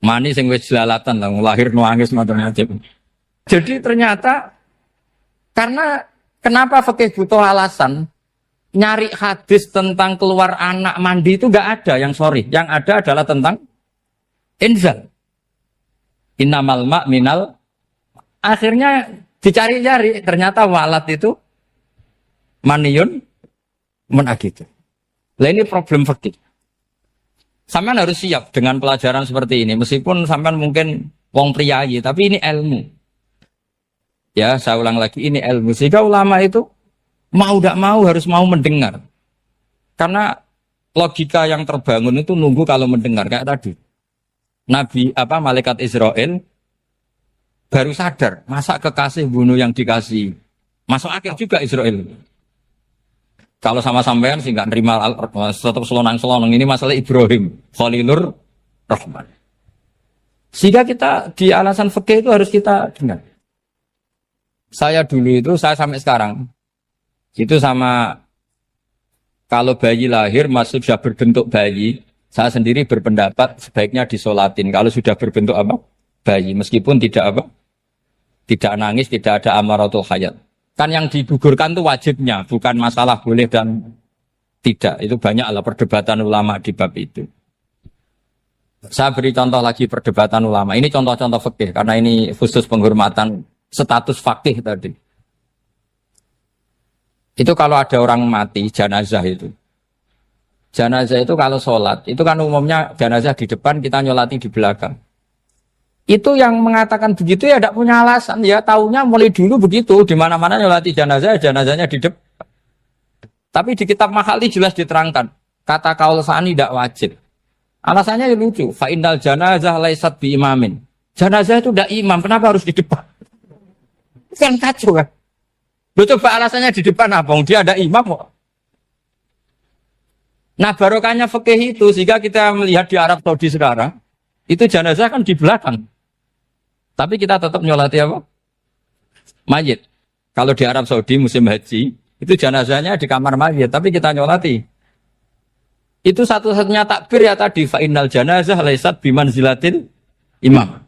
Mani sing wis jelalatan lah lahir nuangis macam-macam. Jadi ternyata karena kenapa fikih butuh alasan nyari hadis tentang keluar anak mandi itu enggak ada yang sorry. Yang ada adalah tentang inzal. Innamal ma' minal. Akhirnya dicari-cari ternyata walad itu maniyun menagitu. Lah ini problem fikih. Sampean harus siap dengan pelajaran seperti ini meskipun sampean mungkin wong priayi tapi ini ilmu. Ya, saya ulang lagi ini ilmu. Sehingga ulama itu mau tidak mau harus mau mendengar. Karena logika yang terbangun itu nunggu kalau mendengar kayak tadi. Nabi malaikat Israel baru sadar, masa kekasih bunuh yang dikasih. Masuk akal juga Israel. Kalau sama sampean sih nggak nerima tetap selonang-selonang ini masalah Ibrahim, Khalilur Rahman. Sehingga kita di alasan fikih itu harus kita dengar. Saya dulu itu saya sampai sekarang itu sama kalau bayi lahir masih sudah berbentuk bayi. Saya sendiri berpendapat sebaiknya disolatin kalau sudah berbentuk bayi meskipun tidak tidak nangis, tidak ada amaratul hayat. Kan yang digugurkan itu wajibnya, bukan masalah boleh dan tidak. Itu banyaklah perdebatan ulama di bab itu. Saya beri contoh lagi perdebatan ulama. Ini contoh-contoh fikih karena ini khusus penghormatan status fakih tadi. Itu kalau ada orang mati jenazah itu. Jenazah itu kalau sholat, itu kan umumnya jenazah di depan, kita nyolati di belakang. Itu yang mengatakan begitu ya tidak punya alasan. Ya taunya mulai dulu begitu, di mana-mana nyolati jenazah, jenazahnya di depan. Tapi di kitab Makhali jelas diterangkan, kata kaul sani tidak wajib. Alasannya lucu, fa innal janazah laisat bi imamin. Jenazah itu tidak imam, kenapa harus di depan? Kan kacau kan? Lu coba alasannya di depan apa? Dia ada imam kok. Nah barokahnya fikih itu sehingga kita melihat di Arab Saudi sekarang itu jenazah kan di belakang, tapi kita tetap nyolati mayit. Kalau di Arab Saudi musim haji itu jenazahnya di kamar mayit, tapi kita nyolati. Itu satu-satunya takbir ya tadi fa innal janazah laisat bimanzilatil imam.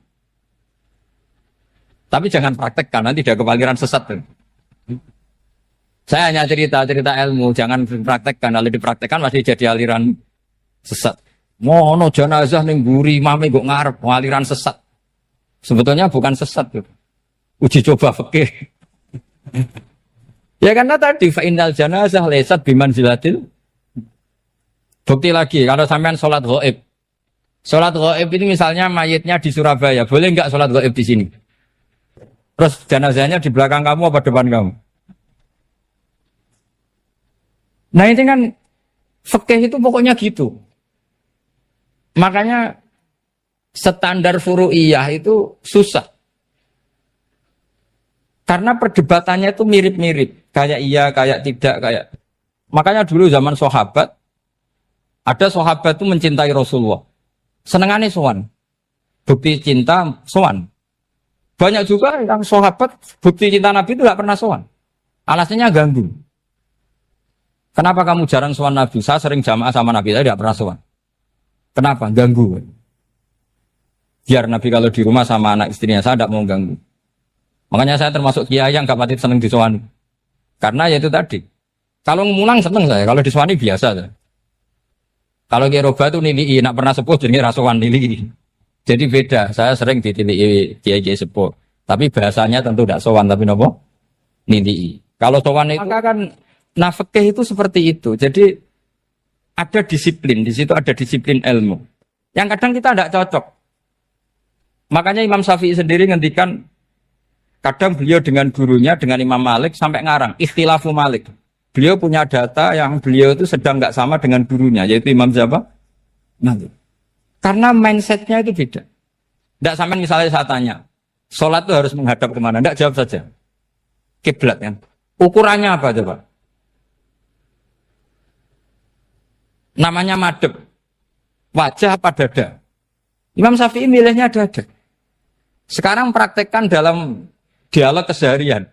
Tapi jangan praktekkan nanti tidak kepaliran sesat. Saya hanya cerita ilmu, jangan dipraktekkan. Kalau dipraktekkan masih jadi aliran sesat. Mono jenazah ning mburi mame kok ngarep aliran sesat. Sebetulnya bukan sesat tuh. Uji coba fikih. Ya karena tadi fa innal janazah laisat bimanzilatil. Bukti lagi kalau sampean salat ghaib. Salat ghaib ini misalnya mayitnya di Surabaya, boleh enggak salat ghaib di sini? Terus jenazahnya di belakang kamu apa depan kamu? Nah ini kan fikih itu pokoknya gitu. Makanya standar furu'iyah itu susah. Karena perdebatannya itu mirip-mirip. Kayak iya, kayak tidak, kayak. Makanya dulu zaman sahabat, ada sahabat itu mencintai Rasulullah. Senengannya sowan. Bukti cinta sowan. Banyak juga yang sahabat bukti cinta Nabi itu tidak pernah sowan. Alasannya ganggu. Kenapa kamu jarang sowan Nabi? Saya sering jamaah sama Nabi, saya tidak pernah sowan. Kenapa? Ganggu. Biar Nabi kalau di rumah sama anak istrinya, saya tidak mau ganggu. Makanya saya termasuk kiai yang gak pati seneng disowani. Karena ya itu tadi. Kalau ngulang seneng saya, kalau disowani biasa saya. Kalau kiai roba itu nilai, nak pernah sepuh jadi rasuan nilai. Jadi beda, saya sering ditilii kiai sepuh. Tapi bahasanya tentu tidak sowan, tapi nopo nilai. Kalau sowan itu maka kan nafkah itu seperti itu. Jadi ada disiplin, di situ ada disiplin ilmu. Yang kadang kita tidak cocok. Makanya Imam Syafi'i sendiri ngendikan, kadang beliau dengan gurunya, dengan Imam Malik sampai ngarang, ikhtilafu Malik. Beliau punya data yang beliau itu sedang nggak sama dengan gurunya, yaitu Imam siapa? Malik. Karena mindsetnya itu beda. Tidak sampai misalnya saya tanya, sholat itu harus menghadap kemana? Tidak, jawab saja. Kiblat kan. Ukurannya apa coba? Namanya madhep. Wajah apa dada? Imam Syafi'i milihnya dada. Sekarang praktekkan dalam dialog keseharian.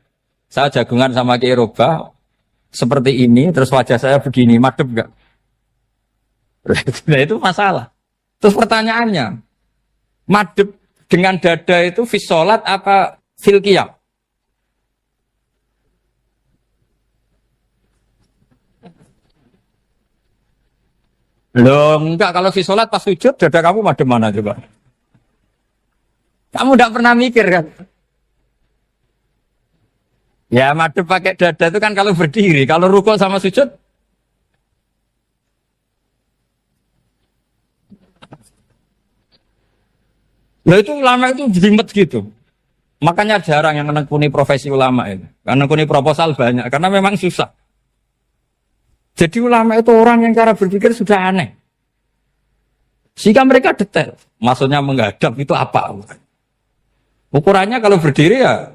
Saya jagungan sama Kiai Roba seperti ini, terus wajah saya begini, madhep enggak? Nah itu masalah. Terus pertanyaannya, madhep dengan dada itu fis sholat apa fil qiyam? Loh, enggak, kalau fis sholat pas sujud, dada kamu madhep mana coba? Kamu enggak pernah mikir kan? Ya madhep pakai dada itu kan kalau berdiri, kalau rukuk sama sujud. Nah itu ulama itu jelimet gitu. Makanya jarang yang menekuni profesi ulama itu. Karena menekuni proposal banyak, karena memang susah. Jadi ulama itu orang yang cara berpikir sudah aneh. Sehingga mereka detail. Maksudnya menghadap itu apa? Ukurannya kalau berdiri ya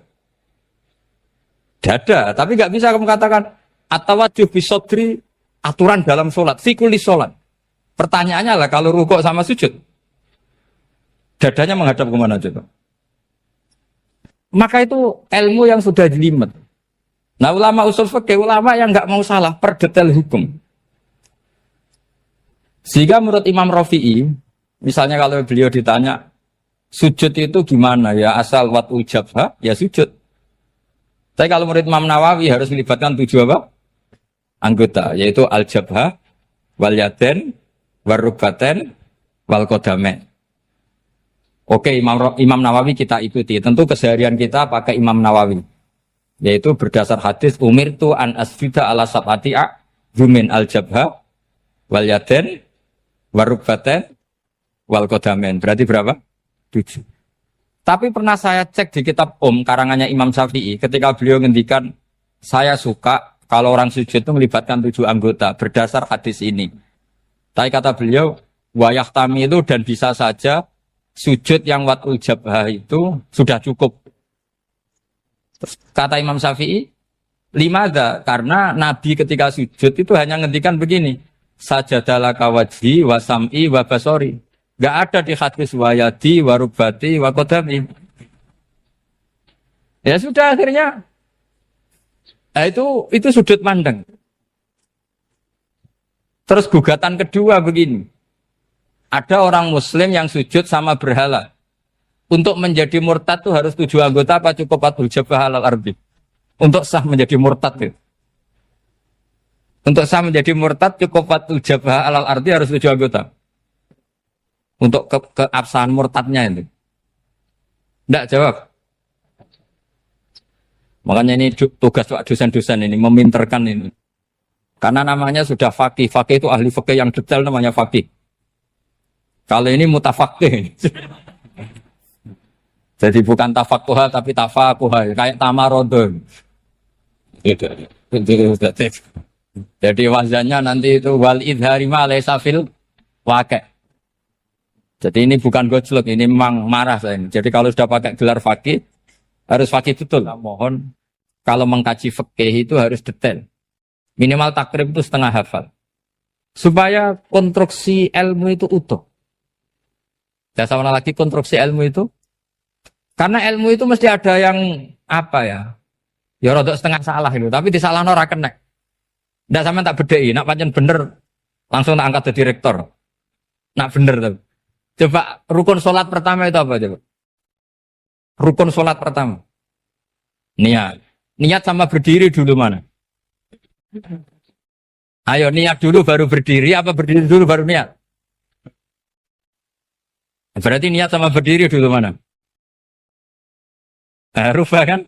dada. Tapi nggak bisa kamu katakan atawajjuh bisodri aturan dalam sholat. Fikuli sholat. Pertanyaannya lah kalau rukuk sama sujud. Dadanya menghadap kemana coba? Maka itu ilmu yang sudah jelimet. Nah ulama usul fikih, ulama yang nggak mau salah per detail hukum. Sehingga menurut Imam Rafi'i, misalnya kalau beliau ditanya, sujud itu gimana ya, asal watul jabha, ya sujud. Tapi kalau menurut Imam Nawawi harus melibatkan 7 apa? Anggota, yaitu al-jabha, wal yaden, warubaten, wal kodamen. Oke, Imam Nawawi kita ikuti. Tentu keseharian kita pakai Imam Nawawi. Yaitu berdasar hadis umirtu an asjuda ala sab'ati a'zumin al-jabha wal yaden warubaten wal kodamen. Berarti berapa? 7. Tapi pernah saya cek di kitab karangannya Imam Syafi'i ketika beliau ngendikan saya suka kalau orang sujud itu melibatkan 7 anggota berdasar hadis ini. Tapi kata beliau wayahtami itu dan bisa saja sujud yang watul jabha itu sudah cukup. Kata Imam Syafi'i, limada, karena Nabi ketika sujud itu hanya ngendikan begini, sajadalaka wajhi wa sam'i wa basori. Gak ada di hadis wayadi wa rubati wa kodami. Ya sudah akhirnya, nah itu sudut pandang. Terus gugatan kedua begini, ada orang muslim yang sujud sama berhala. Untuk menjadi murtad itu harus 7 anggota apa cukup watul jabha alal ardi? Untuk sah menjadi murtad itu. Untuk sah menjadi murtad cukup watul jabha alal ardi harus 7 anggota. Untuk keabsahan murtadnya itu. Tidak jawab. Makanya ini tugas Pak dosen-dosen ini meminterkan ini. Karena namanya sudah faqih. Faqih itu ahli faqih yang detail namanya faqih. Kalau ini mutafaqih. Jadi bukan tafakuha tapi tafakuha, kayak tamarodon. Jadi wazannya nanti itu wal idhari ma laysa fil waqi'. Jadi ini bukan gojlok, ini memang marah saya ini. Jadi kalau sudah pakai gelar fakih harus fakih betul. Nah, mohon kalau mengkaji fikih itu harus detail. Minimal takrib itu setengah hafal. Supaya konstruksi ilmu itu utuh. Dan sama lagi konstruksi ilmu itu karena ilmu itu mesti ada yang apa ya? Ya rodok setengah salah itu, tapi disalahno ora kena. Ndak sampean tak bedheki, nak pancen bener langsung tak angkat jadi rektor. Nak bener tuh. Coba rukun sholat pertama itu apa coba? Rukun sholat pertama. Niat. Niat sama berdiri dulu mana? Ayo niat dulu baru berdiri, apa berdiri dulu baru niat? Berarti niat sama berdiri dulu mana? Rubah kan?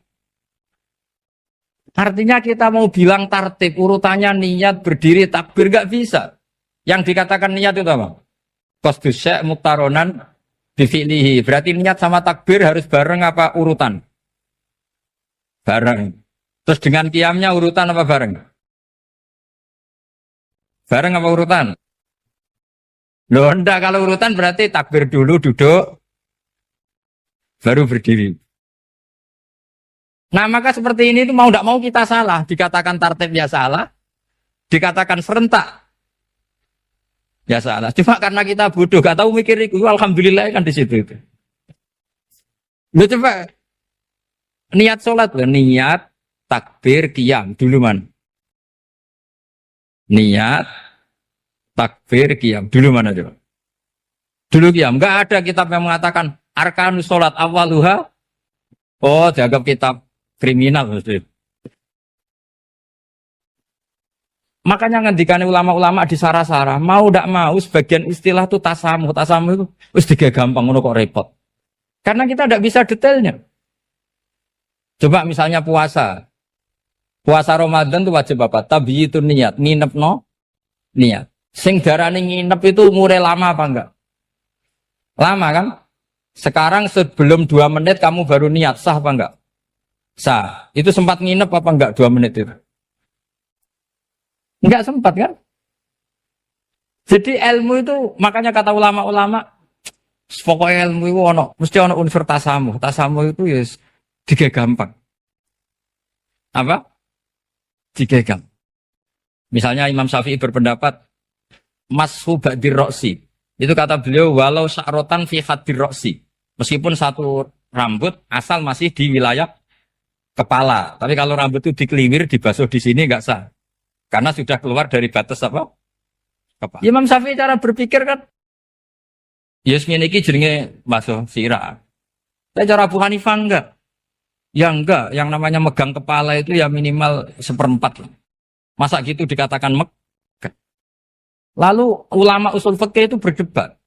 Artinya kita mau bilang tartib, urutannya niat, berdiri, takbir, gak bisa. Yang dikatakan niat itu apa? Qasdus syai' muktaronan bifi'lihi. Berarti niat sama takbir harus bareng apa urutan? Bareng. Terus dengan qiyamnya urutan apa bareng? Bareng apa urutan? Loh enggak, kalau urutan berarti takbir dulu, duduk, baru berdiri. Nah maka seperti ini tuh mau tidak mau kita salah. Dikatakan tartib ya salah. Dikatakan serentak ya salah. Cuma karena kita bodoh, gak tahu mikir itu. Alhamdulillah kan di situ itu. Lu coba niat sholat loh. Niat, takbir, qiyam. Dulu man. Niat, takbir, qiyam. Dulu mana coba? Dulu qiyam. Gak ada kitab yang mengatakan arkanus sholat awaluha. Oh dianggap kitab kriminal maksudnya. Makanya ngendikane ulama-ulama di sarah-sarah, mau ndak mau sebagian istilah itu tasamuh. Tasamuh itu wis digawe gampang ngono kok repot. Karena kita ndak bisa detailnya. Coba misalnya puasa. Puasa Ramadan itu wajib apa? Tabyitun niat, nginepno niat. Sing darane nginep itu umure lama apa enggak? Lama kan? Sekarang sebelum 2 menit kamu baru niat, sah apa enggak? Sah. Itu sempat nginep apa enggak 2 menit itu? Enggak sempat kan? Jadi ilmu itu, makanya kata ulama-ulama, pokoknya ilmu itu mesti ono unsur tasamuh. Tasamuh itu ya tiga gampang. Apa? Tiga gampang. Misalnya Imam Syafi'i berpendapat, mashu ba'dir roksi. Itu kata beliau, walau sya'rotan fi hadir roksi. Meskipun satu rambut asal masih di wilayah kepala. Tapi kalau rambut itu dikeliwir, dibasuh di sini enggak sah. Karena sudah keluar dari batas apa? Kepala. Imam Syafi'i cara berpikir kan, yes ngene iki jenenge basuh sirah. Tapi cara Abu Hanifah enggak. Ya enggak, yang namanya megang kepala itu ya minimal 1/4. Masa gitu dikatakan megang. Lalu ulama usul fikih itu berdebat.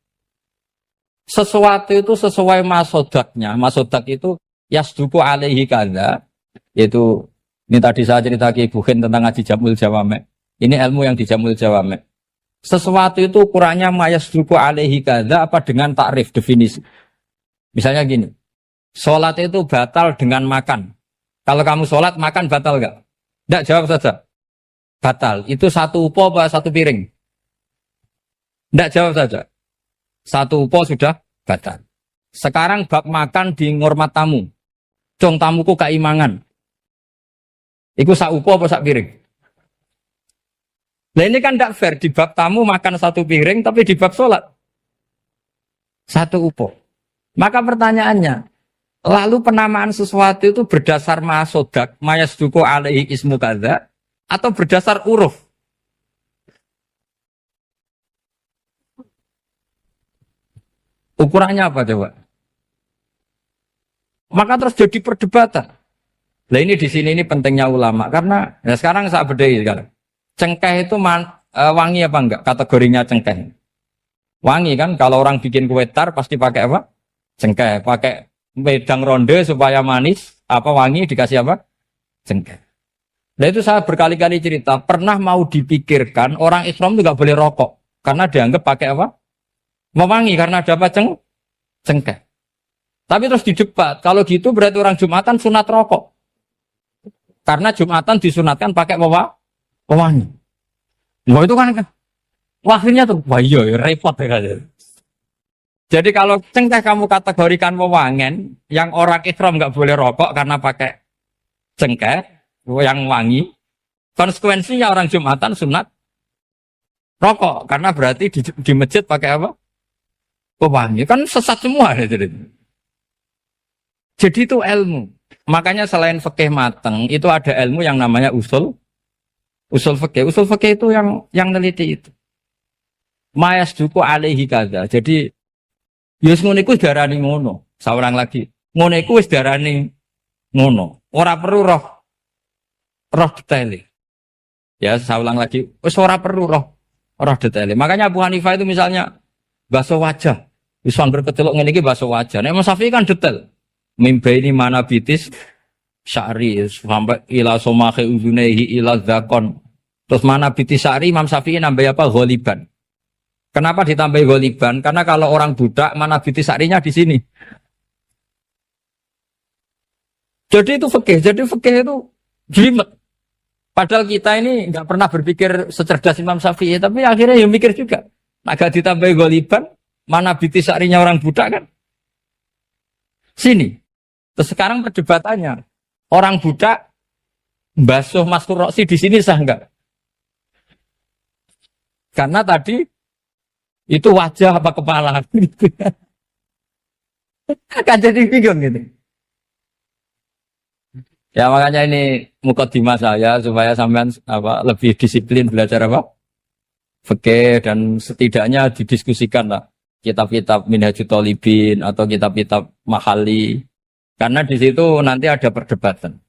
Sesuatu itu sesuai masodaknya. Masodak itu yasduku alaihi kadza. Yaitu ini tadi saya cerita ke Ibu Khin tentang ngaji Jamul Jawame. Ini ilmu yang di Jamul Jawame. Sesuatu itu ukurannya mayasduku alaihi kadza apa dengan takrif definisi. Misalnya gini. Sholat itu batal dengan makan. Kalau kamu sholat makan batal enggak? Enggak, jawab saja. Batal. Itu satu upo apa satu piring? Enggak, jawab saja. Satu upo sudah batal. Sekarang bab makan di ngormat tamu. Cung tamuku keimangan. Iku sak upo apa sak piring? Nah ini kan tidak fair. Di bab tamu makan satu piring, tapi di bab sholat satu upo. Maka pertanyaannya, lalu penamaan sesuatu itu berdasar masodak, mayasduku alaihi ismu kadza, atau berdasar uruf? Ukurannya apa coba? Maka terus jadi perdebatan. Nah ini di sini ini pentingnya ulama karena ya sekarang saya bedai sekarang. Cengkeh itu wangi apa enggak? Kategorinya cengkeh. Wangi kan kalau orang bikin kue tar pasti pakai apa? Cengkeh. Pakai wedang ronde supaya manis. Apa wangi dikasih apa? Cengkeh. Nah itu saya berkali-kali cerita. Pernah mau dipikirkan orang Islam itu enggak boleh rokok karena dianggap pakai apa? Mewangi karena ada apa? Cengkeh. Tapi terus didebat. Kalau gitu berarti orang Jumatan sunat rokok. Karena Jumatan disunatkan pakai pewangi. Wah itu kan akhirnya tuh, wah iya repot ya kan. Jadi kalau cengkeh kamu kategorikan pewangen, yang orang Islam nggak boleh rokok karena pakai cengkeh yang wangi. Konsekuensinya orang Jumatan sunat rokok karena berarti di masjid pakai apa? Pewangi. Kan sesat semua ya jadi. Jadi itu ilmu. Makanya selain fikih mateng, itu ada ilmu yang namanya usul Usul fikih. Usul fikih itu yang neliti itu. Mayas duku alaihi kada. Jadi yus ngono iku darani ngono. Saulang lagi. Ngono iku wis darani ngono. Ora perlu roh detail. Ya, saulang lagi. Wis ora perlu roh detail. Makanya Abu Hanifah itu misalnya basuh wajah. Wis anggar kecelok ngene iki basuh wajah. Nek Imam Syafi'i kan detail. Mimba ini mana bitis sya'ri sampai ila somahe uzunehi ila zakon. Terus mana bitis sya'ri Imam Syafi'i nambah apa? Ghaliban. Kenapa ditambahi ghaliban? Karena kalau orang budak mana bitis sya'rinya di sini. Jadi itu fikih. Jadi fikih itu jelimet. Padahal kita ini nggak pernah berpikir secerdas Imam Syafi'i, tapi akhirnya ya mikir juga. Agak ditambahi ghaliban, mana bitis sya'rinya orang budak kan? Sini. Terus sekarang perdebatannya, orang budak basuh maskur roksi di sini sah enggak? Karena tadi itu wajah apa kepala? Kan jadi bingung gitu. Ya makanya ini mukadimah saya supaya sampean lebih disiplin belajar fikih dan setidaknya didiskusikan lah kitab-kitab Minhajut Thalibin atau kitab-kitab Mahali. Karena di situ nanti ada perdebatan.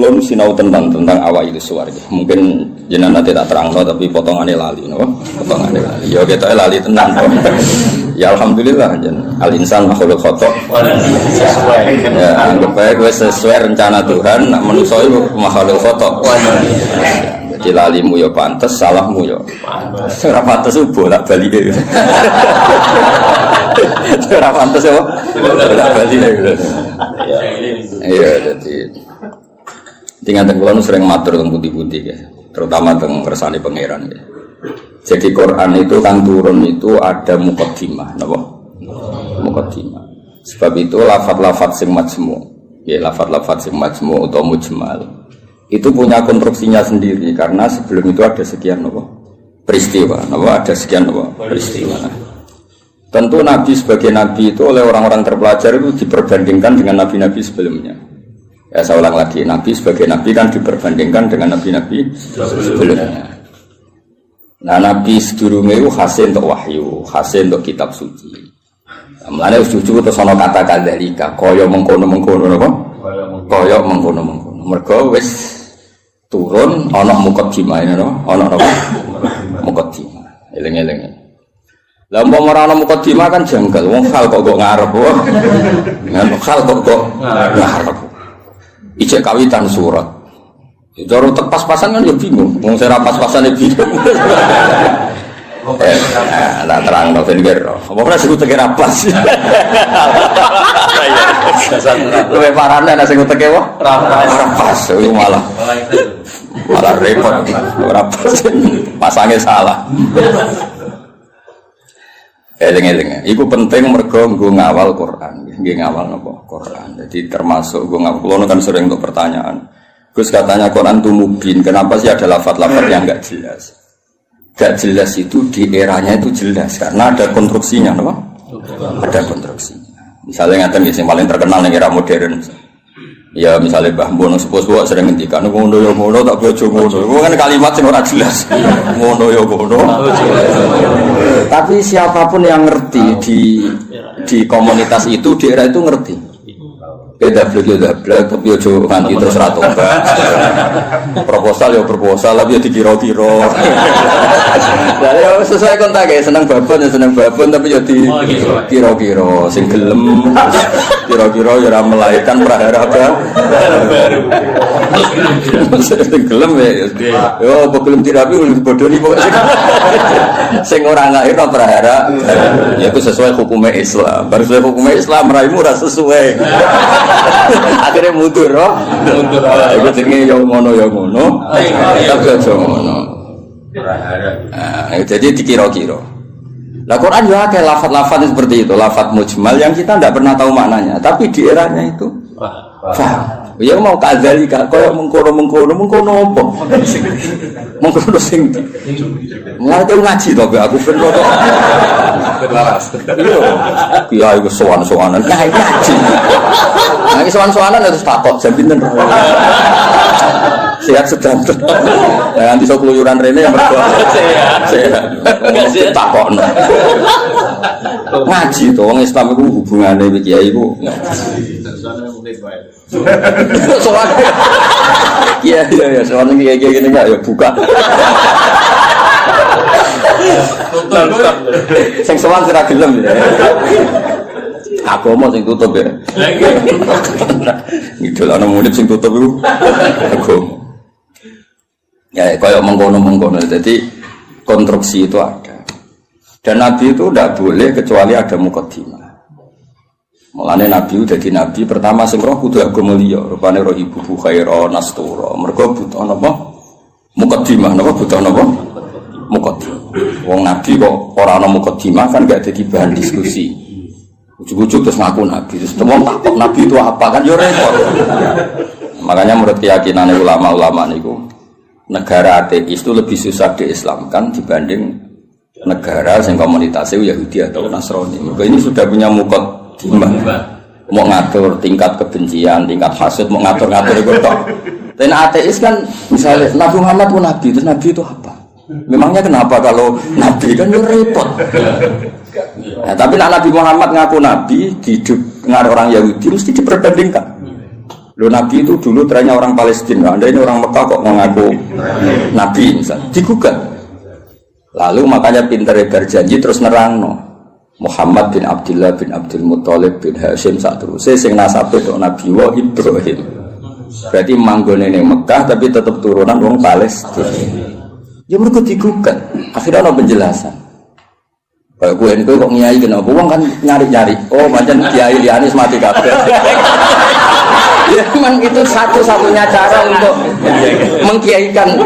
Kulo sinau tentang awal itu suwarga. Mungkin jenengan nanti tak terang tapi potongannya lali, no? Potongannya lali. Ya kita lali tenang. Ya alhamdulillah jen. Al insan makhluk khotok. Ya anggap baik sesuai rencana Tuhan. Nak manusia itu makhluk khotok. Jadi lalimu ya pantes, salahmu ya pantes. Ora pantes itu bolak-balik. Ora pantes ya bolak-balik. Iya jadi. Tinggal tenggulan sering matur tentang putih-putih ya, terutama tentang kersane pangeran ya. Jadi Quran itu kan turun itu ada muqaddimah, napa? Muqaddimah. Sebab itu lafaz-lafaz sing majmu, ya lafaz-lafaz sing majmu atau mujmal. Itu punya konstruksinya sendiri karena sebelum itu ada sekian napa? Peristiwa, napa? Ada sekian napa? Peristiwa. Nah, tentu Nabi sebagai Nabi itu oleh orang-orang terpelajar itu diperbandingkan dengan Nabi-Nabi sebelumnya. Ya saya ulang lagi, Nabi sebagai Nabi kan diperbandingkan dengan Nabi-Nabi sebelumnya. Nah Nabi sedurunge itu hasil untuk wahyu, hasil untuk kitab suci. Mulane wis cucu terus ana kata kadzalika, kaya mengkono-mengkono napa? Kaya mengkono-mengkono. Mergo wis turun ana muqaddimah napa? Ana napa? Muqaddimah. Eling-eling. Lah umpama ora ana muqaddimah kan janggal. Wong hal kok ngarep wae. Hal kok ngarep. Ijek kawitan surat. Itu harus pas-pasan kan ya bingung. Wong saya pas-pasan ya bingung. Nah terang no tenggir. Apa ora sing teke rapas. Luwe parane ana sing teke wae rapas. Iku malah repot. Ora pas. Pasange salah. Eling-eling. Iku penting mergo nggo ngawal Quran. Nggih ngawal napa? Quran. Jadi termasuk nggo ngawal. Kulo kan sering untuk pertanyaan. Gus katanya Quran itu mubin. Kenapa sih ada lafaz-lafaz yang enggak jelas? Enggak jelas itu di eranya itu jelas karena ada konstruksinya, napa? Ada konstruksinya. Misalnya ngaten sing paling terkenal ning era modern. Ya misalnya Mbah Mono sepuh-sepuh sering ngendikan ngono ya ngono tak bojo ngono. Itu kan kalimat sing ora jelas. Ngono ya ngono. Tapi siapapun yang ngerti di komunitas itu di era itu ngerti. Beda blek tapi ojo nganti terus ra tobat. Proposal ya proposal tapi ya dikira-kira. Lah ya sesuai kontak ya seneng babon ya seneng babon tapi ya dikira-kira sing gelem kira-kira ya ora melahirkan prahara baru. Sing gelem ya yo belum dirapi belum bodoni pokoke sing ora lahirno prahara ya itu sesuai hukumnya Islam. Baru sesuai hukumnya Islam raimu ora sesuai. Akhirnya mundur, oh. Mundur. Iku jenenge yo ngono. Tapi aja ngono. Jadi dikira-kira. Lah Quran juga kayak lafaz-lafaz seperti itu, lafaz mujmal yang kita tidak pernah tahu maknanya, tapi di eranya itu paham. Ya mau kadzalika kaya mengkono apa? Mengkono sing. Mulai ngaji to aku ben kok. Laras. Iya, iku sowan-sowanan. Nah, ngaji. Nah, iki sowan-sowanan terus takok jam pinten. Sehat sedang. Lah nanti sok keluyuran rene yang mergo. Sehat. Takokno. Ngaji to wong Islam iku hubungane iki kiai iku. Soal. Iya, soal kiai gini enggak ya buka. Sing sowan sira gelem ya. Agama sing tutup ya. Ngidol ana murid sing tutup iku agama. Ya kaya mengkono-mengkono. Jadi konstruksi itu ada. Dan Nabi itu tidak boleh kecuali ada muqaddimah. Mulane Nabi udah di Nabi pertama sing roh kudu agama liya, rupane roh ibu khaira nastura. Mergo butuh napa? Muqaddimah napa butuh napa? Muqaddimah. Wong Nabi kok ora ana muqaddimah kan gak dadi bahan diskusi. Ujug-ujug terus ngaku Nabi. Terus temu takok Nabi itu apa kan yo repot. Makanya menurut keyakinan ulama-ulama niku negara ateis itu lebih susah diislamkan dibanding negara yang komunitasnya Yahudi atau Nasrani. Maka ini sudah punya muqaddimah. Mau ngatur tingkat kebencian, tingkat hasad, mau ngatur-ngatur itu tok. Dan ateis kan misalnya Nabi Muhammad pun Nabi, terus Nabi itu apa? Memangnya kenapa kalau Nabi kan itu repot. Nah, tapi Nabi Muhammad ngaku Nabi di dengan orang Yahudi mesti diperbandingkan. Lo Nabi itu dulu trennya orang Palestina, Anda ini orang Mekah kok mengaku Nabi misalnya, digugat. Lalu makanya pinter berjanji terus nerangno. Muhammad bin Abdullah bin Abdul Muthalib bin Hashim sak teruse sing nasabe tok Nabi wa Ibrahim. Berarti manggone ning Mekah tapi tetap turunan wong Palestina. Ya mergo digugat. Akhirnya ana penjelasan. Kayak gue ini kok nyai kenapa? Wong kan nyari-nyari. Oh, pancen kiai liyane mati kabeh. Ya memang itu satu-satunya cara untuk mengkiaikan.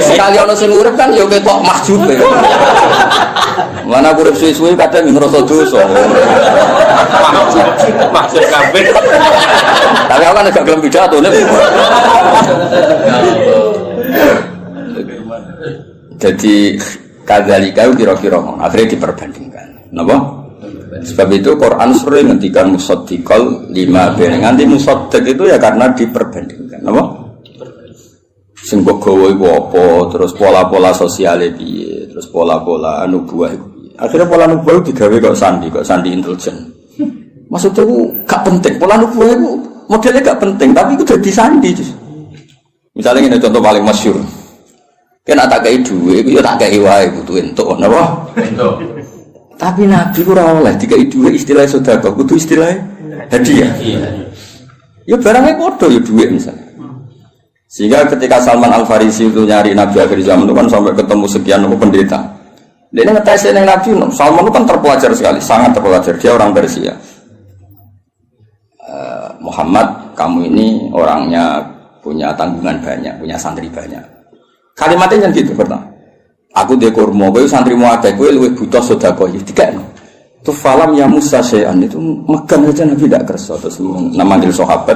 Sekali ono sing urip kan ya ketok mahjub. Mana urip suwe-suwe kadang ngrasa dosa. Mahjub kabeh. Tapi aku kan gak gelem pidato nek. Jadi kadzalika kira-kira akhirnya diperbandingkan. Napa? Sebab itu Quran sering ngendikan musaddiqal lima nganti musaddiq itu ya karena diperbandingkan. Napa? Sing kok gawe iku apa, terus pola-pola sosiale piye, terus pola-pola nubuwah iku piye. Akhirnya pola nubuwah digawe kok sandi intelijen. Maksudnya itu gak penting, pola nubuwah itu modelnya gak penting, tapi itu udah disandi. Misalnya ini contoh paling masyhur. Kan tak kei duwe, iku ya tak kei wae kudu entuk, napa? Entuk. Tapi Nabi ora oleh dikai duwe istilah sedekah, kudu istilah hadiah. Ya barangnya padha ya duwe misalnya. Sehingga ketika Salman Al-Farisi itu nyari Nabi akhir zaman itu kan sampai ketemu sekian pendeta. Dia ngetes yang Nabi, Salman itu kan terpelajar sekali, sangat terpelajar. Dia orang Persia. Muhammad, kamu ini orangnya punya tanggungan banyak, punya santri banyak. Kalimatnya kan gitu pertama. Aku dia kurma, kowe santrimu akeh, kowe luwih butuh sedekah iki dikekno. Itu falam ya Musa syai'an itu megang aja Nabi tidak kersa terus manggil sahabat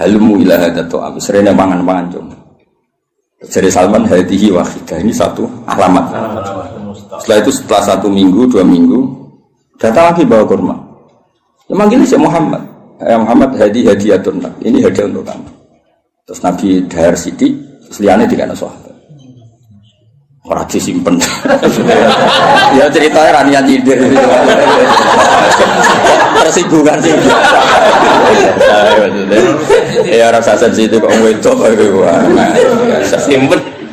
halmu ila hadatu abis rene mangan-mangan cum. Jadi Salman hadihi wahidah ini satu alamat. Setelah itu setelah 1 minggu 2 minggu datang lagi bawa kurma. Ya manggil si Muhammad. Muhammad hadiyatun lak. Ini hadiah untuk kamu. Terus Nabi dahar sithik, liane dikene sahabat. Ora disimpen. Ya ceritanya ranian nyindir. Tersinggungan sih. Ya rasa sensitif kok wedok iku.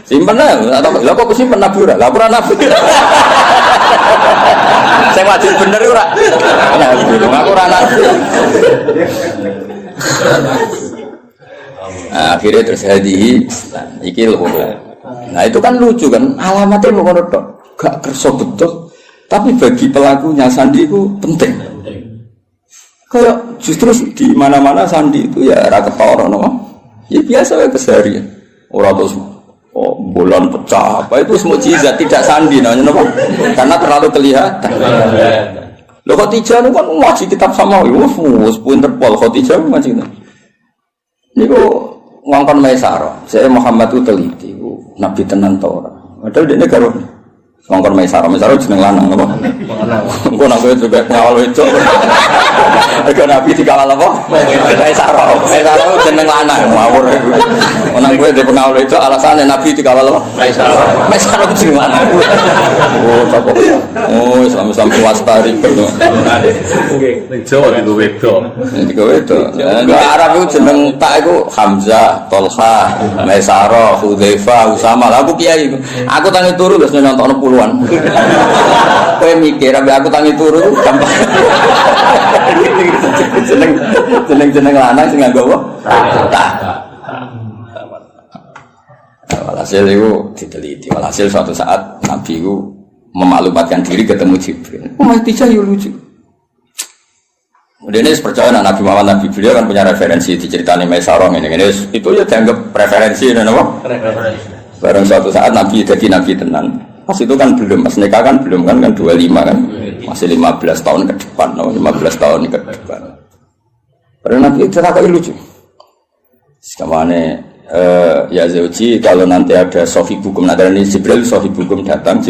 Simpen lah atau lha kok simpen Nabi ora? Lah ora Nabi. Saya wajib bener ora? Aku ora Nabi. Akhirnya terjadi iki lho. Nah itu kan lucu kan, alamatnya mau ngono gak kerso betul, tapi bagi pelakunya sandi itu penting. Kayak justru di mana-mana sandi itu ya rata ketara, no? Ya biasa ya keseharian. Orang terus bulan pecah apa itu semua mukjizat tidak sandi, namanya no? Karena terlalu kelihatan. Lo Khadijah itu kan ngaji kitab sama, pinter pol Khadijah ngaji itu. Ini kok ngongkon Maisarah, saya Muhammad itu teliti. Nabi tenan ta ora. Padahal dene karo ngongkon Maisarah jeneng lanang apa? Engko nang kowe juga ngawal wedok. Ego Nabi dikawal apa? Maisarah jeneng lanang ngawur. Nang kowe dhe pengawal wedok alasane Nabi dikawal apa? Maisarah jeneng lanang. Oh, apa? Oh, Islam wastari perlu. Nggih, Jawa digo wedok. Digo wedok. Arab itu jeneng tak iku Hamzah, Tolha, Maisarah, Hudzaifah, Usama. Aku kiai. Aku tangi turu wis nyontokno puluhan. Kowe mikir aku tangi turu gampang. Jeneng lanang sing nganggo apa? Walhasil itu diteliti. Walhasil suatu saat Nabi itu memaklumatkan diri ketemu Jibril. Khadijah yo lucu. Kemudian ini percaya Nabi Muhammad Nabi beliau kan punya referensi diceritani Maisarah ini itu ya dianggap referensi dan apa? Barang suatu saat Nabi jadi Nabi tenan. Pas itu kan belum, pas nikah kan belum kan 25 kan. Masih 15 tahun ke depan, 15 tahun ke depan. Padahal Nabi itu terlalu lucu. Sekamane ya Zauji kalau nanti ada sofi hukum nanti ini Jibril sofi hukum datang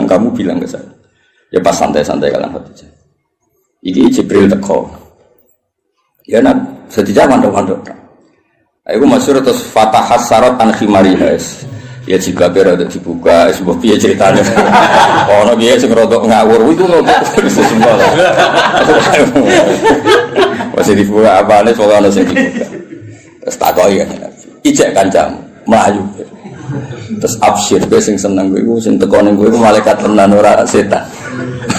kamu bilang ke saya. Ya pas santai-santai kalian Khadijah. Iki Jibril teko. Ya nak sedija mandok-mandok. Aku masyhur terus fatahas sarat an khimariha. Ya jika berada dibuka, sebuah piye ceritanya. Ono piye sing rodok ngawur iku ngono semua. Masih dibuka apane soal ono sing dibuka. Terus takoki kan Nabi. Ijek kancamu mlayu. Terus absyir kowe sing seneng kowe sing teko ning kowe malaikat tenan ora setan.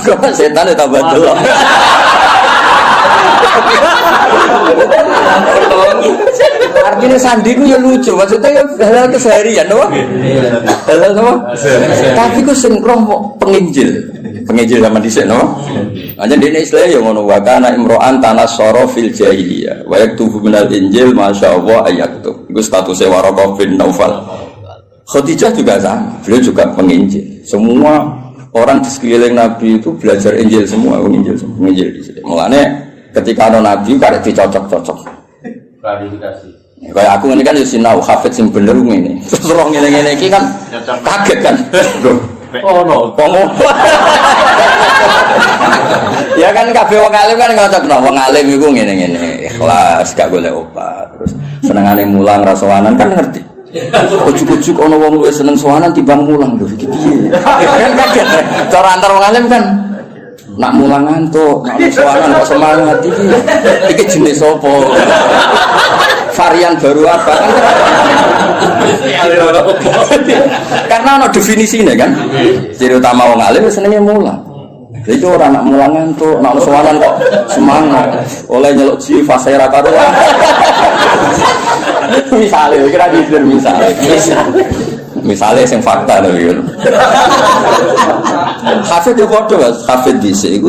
Kok setan tambah delok. Artinya sandi itu ya lucu, maksudnya ya hal keseharian, apa? Hal apa? Tapi ku sing roh penginjil zaman dhisik, no? Aja dene istilah ya ngono wa kana imro'an tanassara fil jahiliyah wa yaktubu minal injil masyaallah ayaktub. Iku statusnya Waraqah bin Naufal. Khadijah juga sama, beliau juga penginjil. Semua orang di sekeliling Nabi itu belajar Injil semua, Injil di sini. Mulane ketika ada Nabi karek dicocok-cocok. Klarifikasi. Kayak aku ini kan sinau hafid sing bener ngene. Terus roh ngene-ngene iki kan kaget kan. Oh no. Ya kan kabeh wong alim kan ngocokno wong alim iku ngene-ngene, ikhlas gak golek obat. Terus senengane mulang ra sowanan kan ngerti. Ujuk-ujuk ana wong luwih seneng sowanan timbang mulang lho iki piye. Kan kaget. Cara antar wong alim kan nak mulang ngantuk, nak sowanan kok semangat iki. Iki jenis apa? Varian baru apa kan? Karena ada definisinya kan. Ciri utama wong alim senengnya mulang. Jadi orang nak mulang ngantuk, nak sowanan kok semangat. Oleh nyeluk ji fase ra karuan. Misalnya, kira gitu misalnya sing fakta lho ya. Hafid yo padha Mas, hafid dhisik iku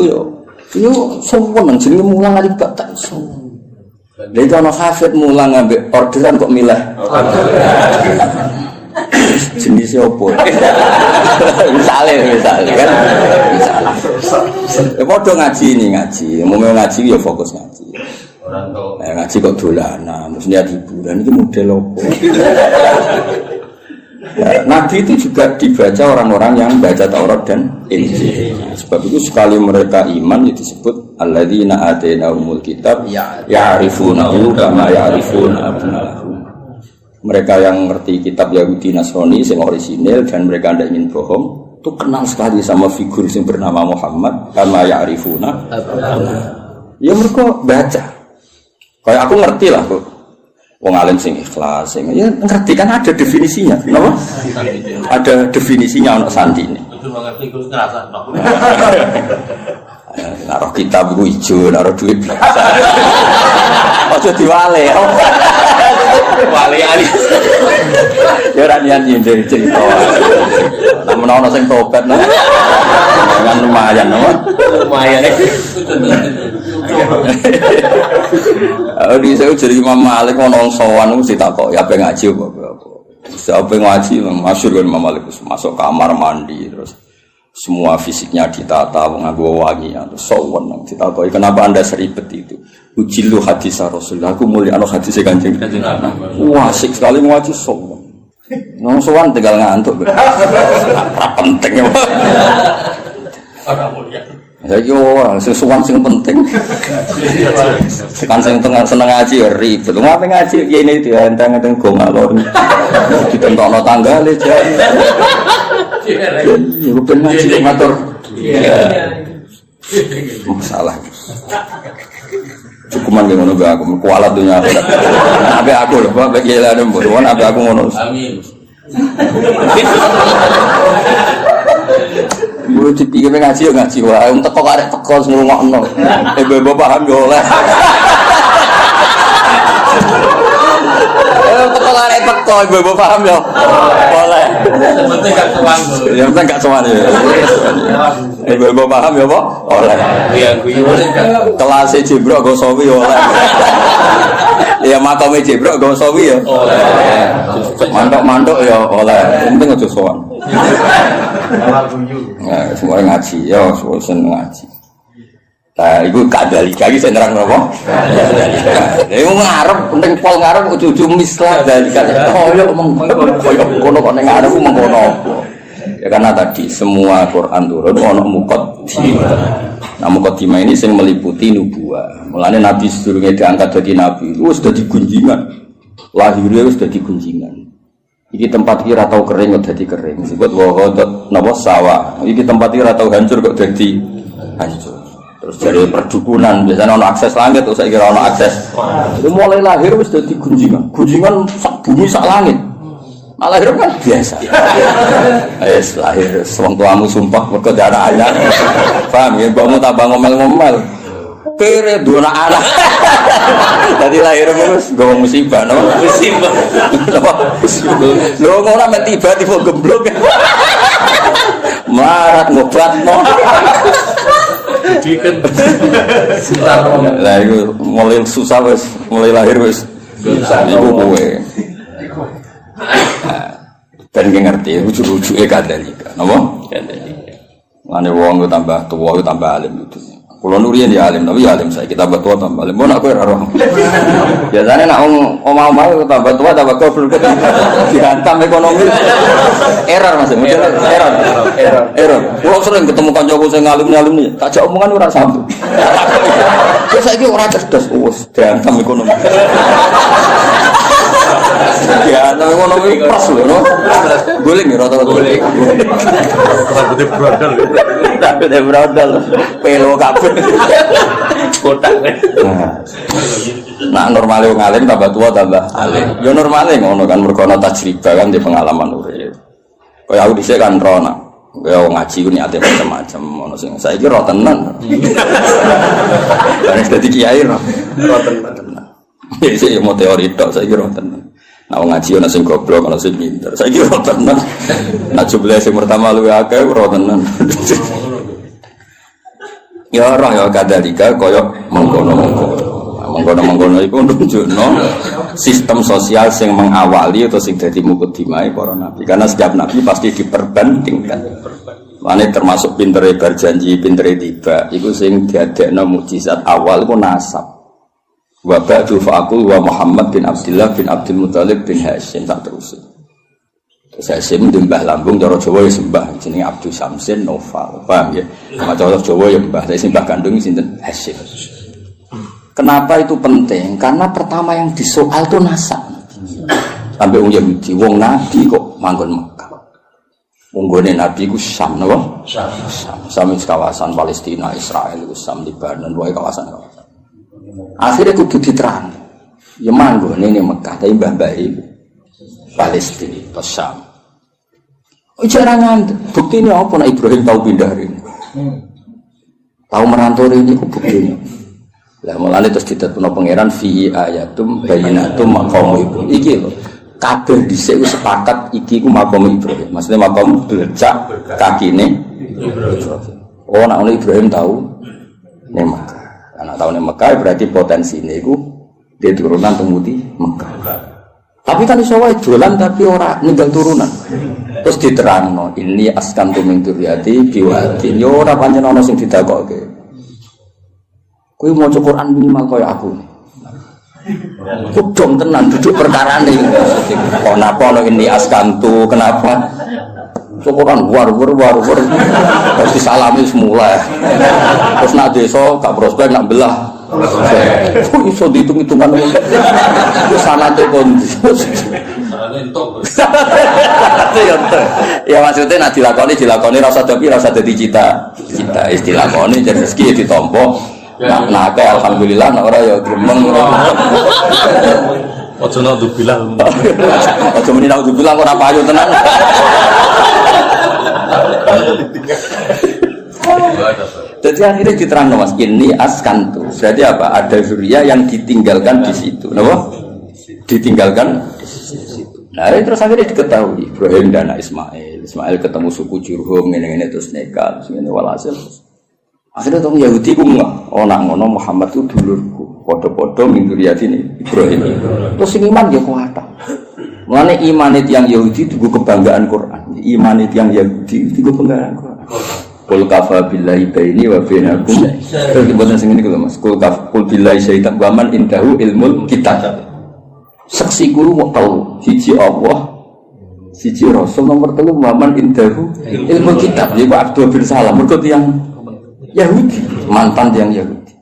yo sombong jenenge mulang ali gak tak iso. Lha iki ana hafid mulang ambek orderan kok milah. Jenis opo? Misalnya kan. Ya padha ngaji ini ngaji. Mau ngaji ya fokus ngaji. Orang tuh Ngaji kok dolanan, terus niat hiburan itu model opo? Nabi itu juga dibaca orang-orang yang baca Taurat dan Injil. Sebab itu sekali mereka iman itu disebut alladzina atainahumul kitab ya'rifunahu kama ya'rifuna abna'ahum. Mereka yang ngerti kitab Yahudi Nasrani yang orisinil dan mereka tidak ingin bohong, itu kenal sekali sama figur yang bernama Muhammad kama ya'rifuna. Ya mereka baca. Kayak aku ngerti lah kok. Wong alim sing ikhlas, sing ya ngerti kan ada definisinya, kenapa? Ada definisinya untuk santine. itu mengerti terus ngerasa no. Naruh kitab iku ijo, naruh duit biasa. Ojo diwale. Wale ali. Ya ora niat nyindir cerita. Nek menawa sing tobat nah. Kan lumayan, no? Lumayan. Di saya jadi Imam Malik ngomong sowan mesti takok ya pengen ngaji apa. Siapa yang ngaji masyhur kan Imam Malik masuk kamar mandi terus semua fisiknya ditata nganggo wangi terus sowan nang ditakoki kenapa Anda seribet itu. Ujilu hadis Rasulullah aku mulia anu hadis Kanjeng. Wah, asik sekali ngaji sowan. Nang sowan tinggal ngantuk. Ora penting ya. Ora mulia. Ya yo, sesuatu sing penting. Kan sing tengah seneng ngaji ya ribet. Ngapain ngaji ya ini dia enteng-enteng go ngalor. Ditentokno tanggale jan. Ya kok ngaji ngatur. Masalah. Cukuman ngono bae aku kualat dunya akhirat. Ape aku lho, bae kelane mbok ape aku ngono. Amin. Guru dipikir ngaji ya ngaji wae teko karek teko ngrungokno. Ibu paham yo oleh. Teko karek teko ibu paham yo. Oleh. Penting gak sowan. Ya penting gak sowan ya. Ibu paham yo apa? Oleh. Iya guyu. Kelas Jibril go sawi oleh. Ya makame Jibril go sawi yo. Oleh. Mantuk-mantuk ya oleh. Penting aja sowan. Nah, semua ngaji, ya, semua seneng ngaji. Nah, itu kadalika lagi saya nerang apa? Itu ngarep, penting pol ngarep, ujung-ujung mislah dalika. Oh, ya, mengkono kok ngarep, mengkono. Ya karena tadi semua Quran turun, ono muqaddimah. Nah, muqaddimah ini yang meliputi nubuwah. Mulanya Nabi sebelumnya diangkat jadi Nabi, itu sudah digunjingan. Lahirnya sudah digunjingan. Iki tempat kira tau kering kok dadi kering. Disebut wahodot napa sawah. Iki tempat kira tau hancur kok dadi hancur. Terus dari perdukunan biasanya ono akses langit, terus saya kira ono akses. Itu mulai lahir wis dadi gunjingan. Gunjingan sak bumi sak langit. Nah, lahir kan biasa. Wis lahir wong tuamu sumpah mergo darah anyar. Paham ya, mbokmu tambah ngomel-ngomel. Kere dona anak. Tadi lahir terus ngomong musibah, no? Musibah. Lho ngono men tiba-tiba gemblok. Marat ngobatno. Diken. Lah iku mulai susah wis, mulai lahir wis. Iku kowe. Dan ki ngerti ujug-ujuge kadalika. Napa? Kadalika. Mane wong tambah tuwa tambah alim itu. Kulo nurian ya alim, tapi ya alim saya kita tambah tua tambah alim. Mau nak kue raro? Biasanya nak omah tambah tua tambah goblok. Dihantam ekonomi. Error mas, error. Kulo sering ketemu kancaku sing alim nih. Tak jak omongan ora sambung. Terus saiki ora cerdas, wes dihantam ekonomi. Ya, nang ekonomi pros lho, no. Guling ya rata-rata. Guling. Rambutnya brodol. Rambutnya brodol. Pelo kabeh. Kotak kan. Nah, normale wong alim tambah tua tambah alim. Ya normale ngono kan mergo ana tajribah kan di pengalaman urip. Kaya aku dhisik kan rono. Kaya wong ngaji ku niate macam-macam ono sing saiki ro tenan. Kan dadi kiai ro tenan. Iki mau teori tok saiki ro tenan. Nah ngaji ana sing goblok ana sing pinter. Saiki ro tenan. Nah jumlah sing pertama luwih akeh ro tenan. Ya ora ya kadalika kaya mengkono iku nunjukno sistem sosial sing mengawali atau sing dadi mukadimah para nabi. Karena setiap nabi pasti diperbandingkan. Mane termasuk pintere berjanji, pintere tiba. Iku sing diadekno mukjizat awal iku nasab. Wa ba'du fa'aqul wa Muhammad bin Abdullah bin Abdul Muthalib bin Hashim tak terus. Terus Hashim mbah lambung cara Jawa ya sembah jenenge Abdul Samsin Noval. Paham ya? Sama cara Jawa ya mbah, tapi sembah kandung sinten Hashim. Kenapa itu penting? Karena pertama yang disoal itu nasab. Sampai wong Yahudi, wong Nabi kok manggon Mekah. Wong gone Nabi ku Syam napa? Syam kawasan Palestina, Israel, Syam, Lebanon, wae kawasan-kawasan. Akhirnya kudu diterang. Ya manggon ini Mekah, tapi mbah-mbah iku Palestina, Syam. Jangan bukti ini apa? Nak Ibrahim tahu pindah ini, tahu merantau ini, aku bukti ini. Lah mulane terus ditetapno pangeran fi ayatum bayyinatum maqam Ibrahim. Iki lho, kabeh dhisik wis sepakat iki ku maqam Ibrahim. Maksudnya maqam belecak kakine Ibrahim. Oh, nak Ibrahim tahu ning Mekah. Anak tahu ning Mekah berarti potensine iku dia turunan temuti Mekah. Tapi kan iso wae dolan tapi ora ninggal turunan. Terus diterangno, ini askantu min dzurriyyati biwadin. Yo ora pancen ana sing didakokke. Kowe maca Quran minimal kaya aku. Kudung tenan duduk perkarane. Kenapa ana ini askantu? Kenapa? Quran war. Terus disalami semula. Terus nak desa gak prospek nak belah. Kok iso dihitung-hitungan wis sanate kondi. Ya maksudnya nak dilakoni rasa dadi cita. Wis dilakoni jadi rezeki ditampa. Nah alhamdulillah nak ora ya gremeng. Ojo nak bilang. Ojo muni nak bilang ora payu tenan. Jadi akhirnya diterangno Mas, ini askantu. Berarti apa? Ada zuriya yang ditinggalkan di situ. Napa? Ditinggalkan di situ. Nah, terus akhirnya diketahui Ibrahim dan Ismail. Ismail ketemu suku Jurhum ngene-ngene terus nikah, terus ngene walhasil. Akhirnya tong Yahudi ku nak ngono Muhammad itu dulurku. Padha-padha min dzurriyyatine Ibrahim. Terus sing iman ya kuat. Mulane imanit yang Yahudi itu kebanggaan Quran. Imanit yang Yahudi itu kebanggaan Quran. Qul kafa billahi baini wa bainakum. Terus dibuatan sing ngene lho Mas. Qul billahi syaitan wa man indahu ilmul kitab. Saksi guru mau tahu siji Allah, siji Rasul, nomor 3 wa man indahu ilmul kitab. Iku Abdul bin Salam mergo tiyang Yahudi, mantan tiyang Yahudi.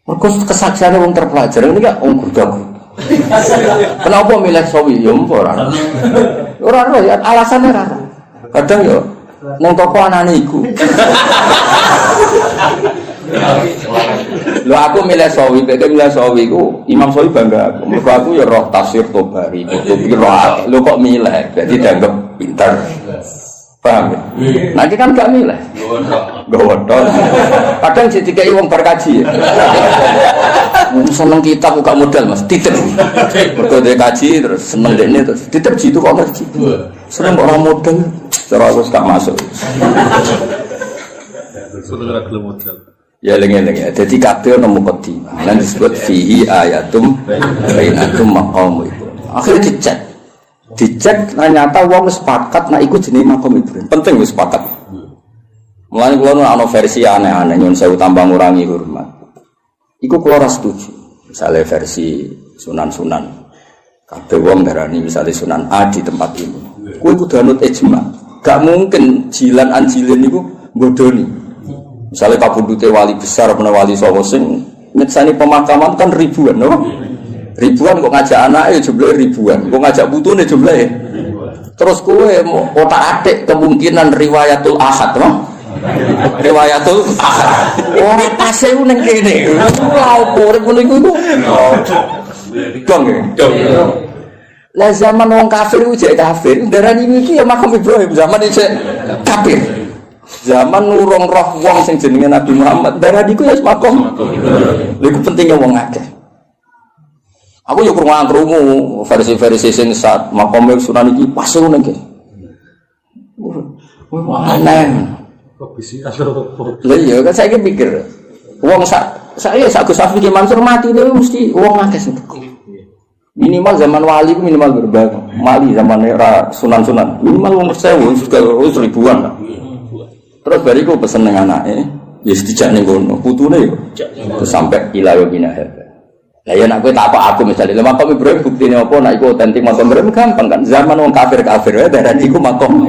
Mergo kesaksiane wong terpelajar ini gak wong gurdaku. Kenapa milih sawi ya ora. Ora ya alasannya ora. Kadang ya nang toko anane iku. Lho aku milih Sawi, beda milih Sawi ku Imam Sawi bangga aku. Mergo aku ya roh tafsir Tobari, Qurtubi roh. Lho kok milih? Berarti dianggap pinter. Paham ya? Nanti kan gak milih. Gawodon. Kadang dikai wong berkaji. Seneng kitab gak modal Mas, titip. Mergo dia kaji terus seneng dekne terus titip jitu kok ngaji. Seneng orang modal. Cara aku gak masuk. Sudah gelem modal. Ya lengen-lengen. Jadi kabeh ana mukadimah. Lan disebut fihi ayatum bainatum maqam itu. Akhirnya dicek ternyata wong sepakat nak ikut jenis makom Ibrahim. Penting wis sepakat. Mulane kula ana versi aneh-aneh nyun sewu tambah ngurangi hormat. Iku kula ora setuju. Misale versi sunan-sunan. Kabeh wong darani misale sunan A di tempat ini. Kuwi kudu anut ijma. Gak mungkin jilan anjilin niku bodoni. Misale kapundhute wali besar apa wali sapa sing nyeksani pemakaman kan ribuan, no? Ribuan kok ngajak anake jumlahe ribuan, kok ngajak putune jumlahe. Terus kowe otak-atik kemungkinan riwayatul ahad, no? Riwayatul ahad. Ora pase ning kene. Lha opo urip ngono iku? Dong. Lah zaman wong kafir ku jek kafir, darani iki ya makam Ibrahim zaman iki kafir. Zaman nurung roh wong sing jenenge Nabi Muhammad, darani ku ya makam. Lha iku pentingnya wong akeh. Aku yo krungu versi-versi sing saat makam Sunan iki pas ngono iki. Aneh. Kok bisa asal kok. Lah iya kan saya pikir wong saya Gus Safi Ki Mansur mati itu mesti wong akeh sing minimal zaman wali ku minimal berbagai mali zaman era sunan-sunan minimal wong 1000 ribuan. Terus bariku pesen dengan anake ya dijak ning kono putune yo terus sampai ilayo binah. Lah ya nek kowe tak aku misalnya makam Ibrahim buktine apa nek iku otentik makam Ibrahim gampang kan zaman wong kafir-kafir wae darani iku makam.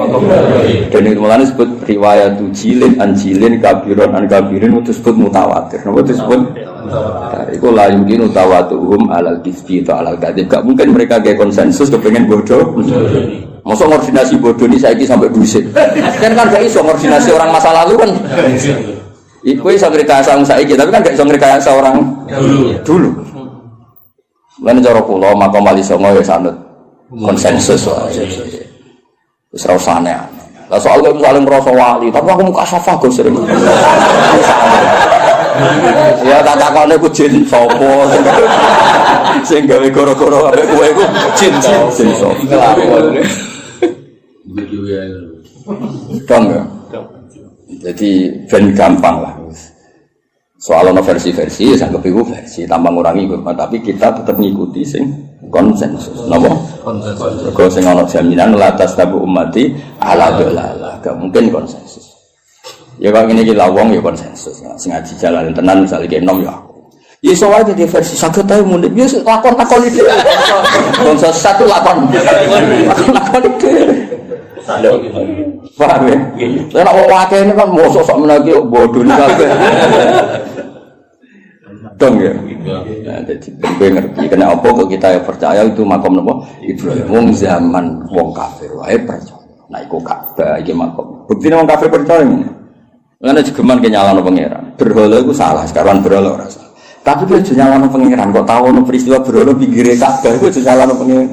Dene mulane disebut riwayat jilin anjilin kabiron an kabirin itu disebut mutawatir. Napa disebut? Iku la yumkin tawatuhum alal kisbi atau alal kadhib. Gak mungkin mereka kayak konsensus kepengin bodoh. Masa koordinasi bodoh ini saiki sampai busik. Kan gak iso koordinasi orang masa lalu kan. Iku iso ngrekayasa saiki tapi kan gak iso ngrekayasa orang dulu. Lan cara kula makam wali songo ya sanut konsensus wae. Wis ora usane. Lah soal kok misalnya ngrasa wali, tapi aku muka safah Gus sering. Ya tak takone ku jin sapa sing gawe goro-goro ambek kowe iku jin sapa. Dong. Jadi ben gampang lah. Soal ono versi-versi ya sanggep iku versi tambah ngurangi hormat tapi kita tetap ngikuti sing konsensus. Napa? Konsensus. Kok sing ono jaminan la tastabu ummati ala dalalah. Gak mungkin konsensus. Ya kok ngene iki lawong ya konsensus. Sing ngaji jalan tenan misale ki enom ya aku. Ya iso wae di versi saged ae mundhik ya lakon-lakon iki. Konsensus satu lakon. Lakon iki. Paham ya? Saya nak bawa wakil ini kan mosok sok menagi bodoh ni kabeh. Dong ya. Nah, jadi gue ngerti. Kena apa kok kita yang percaya itu makam nopo Ibrahim. Wong zaman wong kafir wae percaya. Nah iku Ka'bah iki makam. Buktine wong kafir percaya ngene. Ngene jegeman ke nyalano pangeran. Berhala iku salah, sekarang berhala ora salah. Tapi kowe aja nyalano pangeran kok tau ono peristiwa berhala pinggire Ka'bah iku aja nyalano pangeran.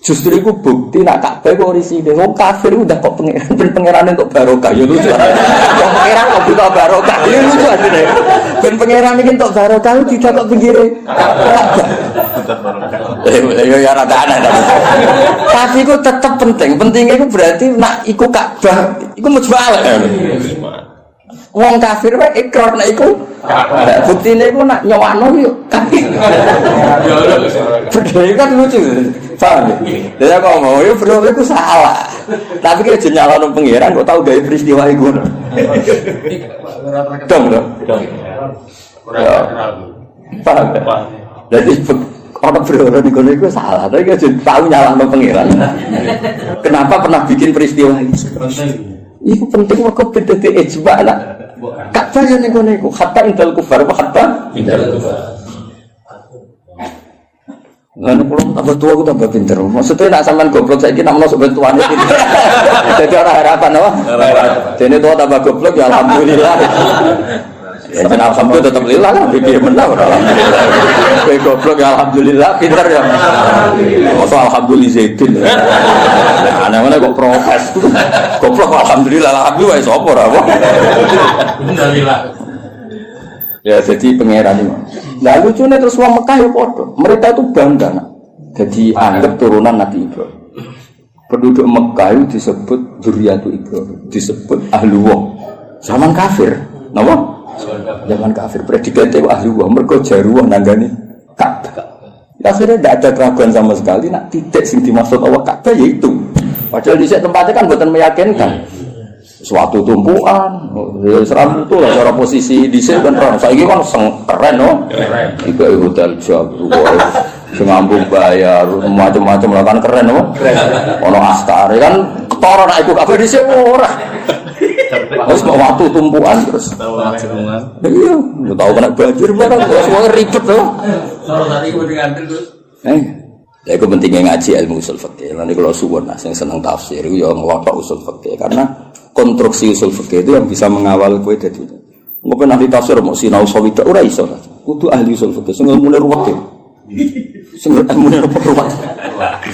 Justru itu bukti nak Ka'bah kok risine wong kafir udah kok pangeran ben pangeran entuk barokah ya lucu. Wong pangeran kok butuh barokah ya lucu asline. Ben pangeran iki entuk barokah tidak kok pinggire Ka'bah. Ya rada aneh tapi itu tetap penting. Pentingnya itu berarti nak iku Ka'bah iku mujmal. Wong kafir wae ikrar nek iku. Buktine iku nak nyowano yo kafir. Berdaya kan lucu. Paham ya? Jadi aku ngomong, ya bro itu salah. Tapi kita jenyalano pangeran kok tahu gawe peristiwa iku. Dong. Paham ya? Jadi orang bro niku salah. Tapi kita tahu nyalano pangeran. Kenapa pernah bikin peristiwa itu? Itu penting mergo beda ijma lah. Ka'bah yo niku hatta indal kufar apa hatta indal kufar. Lalu kalau tambah tua aku tambah pinter. Maksudnya nak sampean goblok saiki nak masuk bentuane iki. Jadi ora harapan apa? Dene tua tambah goblok ya alhamdulillah. Ya kan alhamdulillah tetap lillah kan piye menang alhamdulillah. Kowe goblok ya alhamdulillah pinter ya. Masa alhamdulillah zaitun. Nah, ana kok protes. Goblok alhamdulillah ya sapa ora apa. Alhamdulillah. Ya jadi pangeran ini. Nah lucunya terus wong Mekah ya padha. Mereka itu bangga nak. Jadi anggap turunan Nabi Ibrahim. Penduduk Mekah itu disebut dzurriyyatu Ibrahim, disebut ahluwah. Zaman kafir, napa? Zaman kafir predikate ahluwah, mergo jaruwah nanggani Ka'bah. Ya, akhirnya tidak ada keraguan sama sekali nak titik sing dimaksud Allah Ka'bah yaitu. Padahal di tempatnya kan bukan meyakinkan. Suatu tumpuan, seram itu lah cara posisi di sini kan. Saya ini kan keren, no? Tiga hotel Jawa, sengambung bayar, macam-macam lah kan keren, no? Ono Astari kan ketara nak ikut apa di sini orang. Terus waktu tumpuan terus. Iya, nggak tahu kena banjir, mana semua ribet, no? Kalau tadi gue diganti terus. Ya itu pentingnya ngaji ilmu usul fikih. Nanti kalau suwon, yang senang tafsir, itu yang ngelotok usul fikih karena konstruksi usul fikih itu yang bisa mengawal kue dari itu. Mungkin ahli tafsir mau sinau sawita ora iso. Kudu ahli usul fikih sing ilmune ruwet. Sing ilmune ruwet.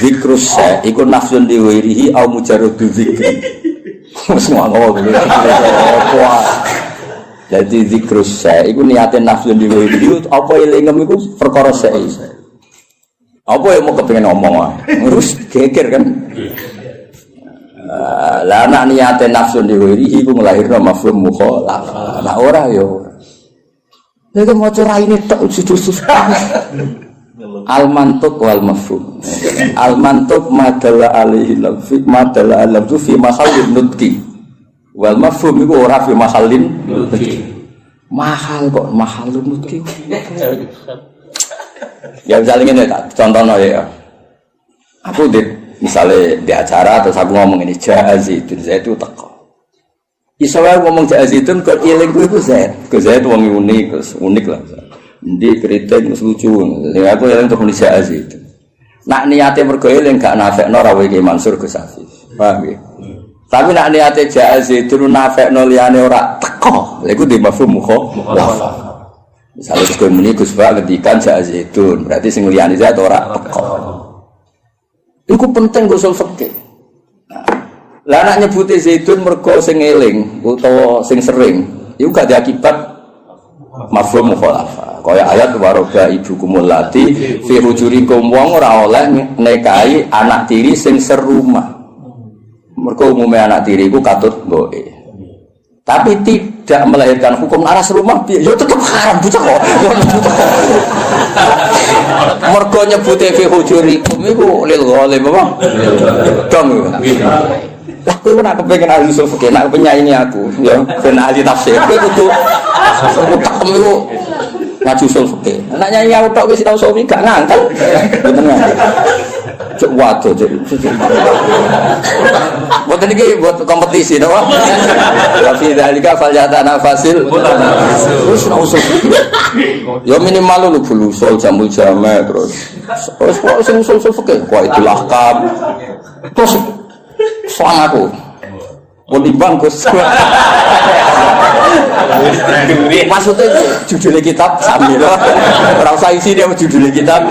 Zikrus sa iku nafsun diwirihi au mujarradu zikri. Semua ngono gitu. Jadi zikrus sa iku niate nafsun diwirihi apa elingem iku perkara sa. Apa yang mau kepengen ngomong ngurus geger kan. Lah anak niate nafsu diwirihi iku nglahirno mafhum mukhalafah. Nah ora yo. Nek maca raine tok susah. Al mantuq wal mafhum. Al mantuq madalla alaihi lafzi madalla alafzu fi mahallin nutqi. Wal mafhum iku ora fi mahallin nutqi. Mahal kok mahallun nutqi. Ya misalnya ini contohnya ya. Aku misalnya di acara terus aku ngomong ini Zaitun itu teko. Isawah ngomong Zaitun kok iling ku iku Zaid. Ke Zaid wong unik lah. Ndi kritik wis lucu. Sing aku eling terus Zaitun. Nak niate mergo eling gak nafekno ra Ki Mansur Gus Hafiz. Paham ya? Tapi nak niate Zaitun nafekno liyane ora teko. Lha iku di mafhum mukhalafah. Misalnya Gus Muni Gus Ba ngendikan Zaitun, berarti sing liyane Zaid ora teko. Iku penting usul fikih. Lah nek nyebuti Zaitun mergo sing eling utawa sing sering, iku gak diakibat mafhum mukhalafah. Kaya ayat waroba ibukumul lati fi hujurikum wong ora oleh nikahi anak tiri sing serumah. Mergo umume anak tiri iku katut mboke. Tapi tidak melahirkan hukum aras rumah ya tetap haram buta kok. Mergo nyebute fi hujurikum iku lil ghalim apa? Dong. Lah kowe nek kepengin ahli usul fikih, nek penyanyi aku ya ben ahli tafsir. Kowe kudu takem iku ngaji usul fikih. Nek nyanyi aku tok wis tau suwi gak ngangkel. Mboten ngangkel. Cuk waduh cuk. Mboten iki buat kompetisi to. Tapi dalika faljatana fasil. Terus usul. Ya minimal lu bulu usul jamul jame terus. Terus sing usul fikih kok itulah kam. Terus soal aku. Mau dibangkus. Maksudnya judulnya kitab sambil orang usah isi dia judulnya kitab.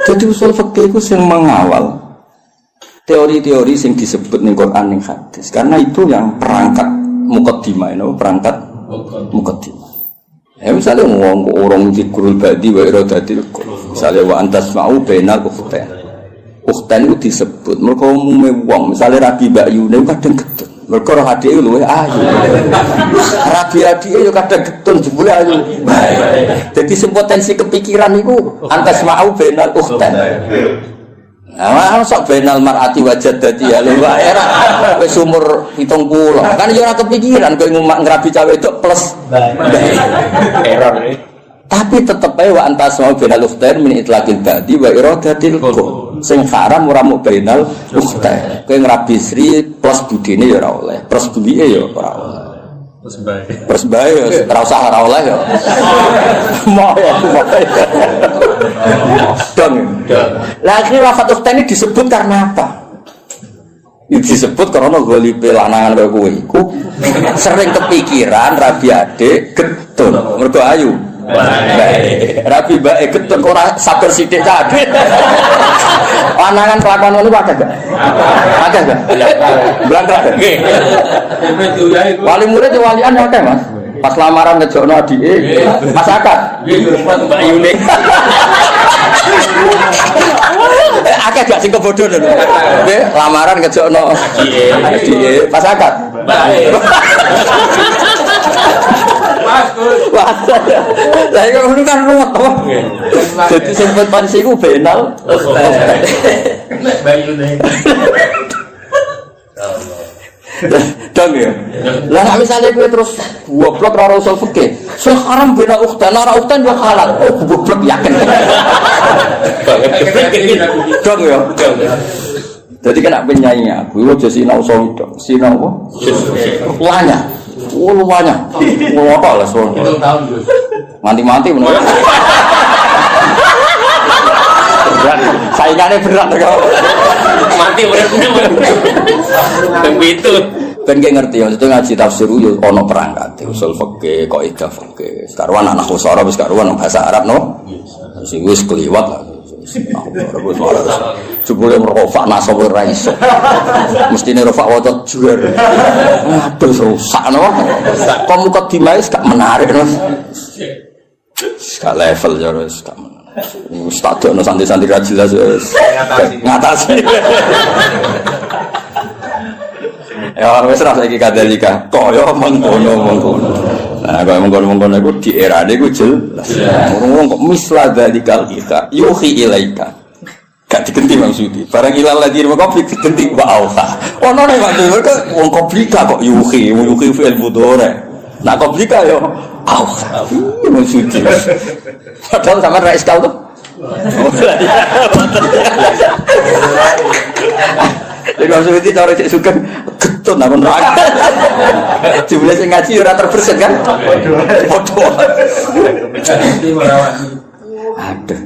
Jadi usul fikih itu yang mengawal teori-teori yang disebut ning Quran ning hadis. Karena itu yang perangkat mukaddimah, perangkat mukaddimah. Ya misalnya orang zikrul badi wa iradatil qul. Misalnya wa antas ma'u bainal ukhtain. Ukhtain itu disebut mereka umumnya wong misalnya Rabi Bayu ini kadang getun mereka roh adik itu luwih ayu Rabi adik itu kadang getun jebule ayu jadi sempotensi kepikiran itu antas ma'u benal ukhtain nah sok benal mar'ati wajad dadi ya lho era wis umur 70 kan ya ora kepikiran kowe ngrabi cawe itu plus error tapi tetep ae wa antas ma'u benal ukhtain min itlaqil badi wa iradatil qul sing haram ora mung bainal ukhtain. Kowe ngrabi Sri plus budine ya ora oleh, plus bulike ya ora oleh. Plus bae ya ora usah ora oleh ya. Mau ya. Dong. Lah akhirnya lafaz ukhtain ini disebut karena apa? Disebut karena golipe lanangan kaya kowe iku sering kepikiran rabi adik getun mergo ayu. Rabi bae getun ora sabar sithik kabeh. Lanangan kelakuan ngono akeh gak? Akeh gak? Blangkrak. Nggih. Wali murid walian akeh, Mas. Pas lamaran ngejokno adike, Mas akad. Nggih, Mbak Yune. Akeh gak sing kebodoh lho. Nggih, lamaran ngejokno adike, pas akad. Mas. Lah iki ngono kan ruwet to. Dadi sing pensi ku benal. Nek Bayune. Dong ya. Lah nek misale kowe terus goblok ora usul fikih. Sekarang bena ukhtan ora ukhtan yo halal. Oh goblok yakin. Dong ya. Jadi kena penyanyi aku aja sinau sowi dong. Sinau apa? Luanya. Oh luanya. Ngopo lah sono. Tahun Gus. Mati-mati menurut. Saingannya berat kok. Mati beratnya. Begitu. Ben nggih ngerti ya, itu ngaji tafsir yo ana perangkat usul fikih, kaidah fikih. Karuan anak usara wis karuan bahasa Arab no. Sing wis kliwat lah. Jebule merofak nasab ora iso. Mestine rofak waca juar. Aduh rusak no. Kok mukadimah wis gak menarik no. Gak level ya wis gak menarik. Wis tak dono santri-santri ra jelas wis. Ngatasi. Ya wis ra saiki kadalika kaya mengkono-mengkono. Nah kaya mengkono-mengkono iku di erane iku jelas. Wong kok misla dalikal kita yuhi ilaika. Gak digenti maksudi. Barang ilal lagi kok digenti wa auha. Ono nek kok wong komplika kok yuhi fil mudhari. Nah komplika yo auha. Maksudi. Padahal sama ra iskal tuh. Jadi maksudnya itu cara cek suka getun apa neraka. Jumlah sing ngaji ora terbersit kan? Foto. Aduh.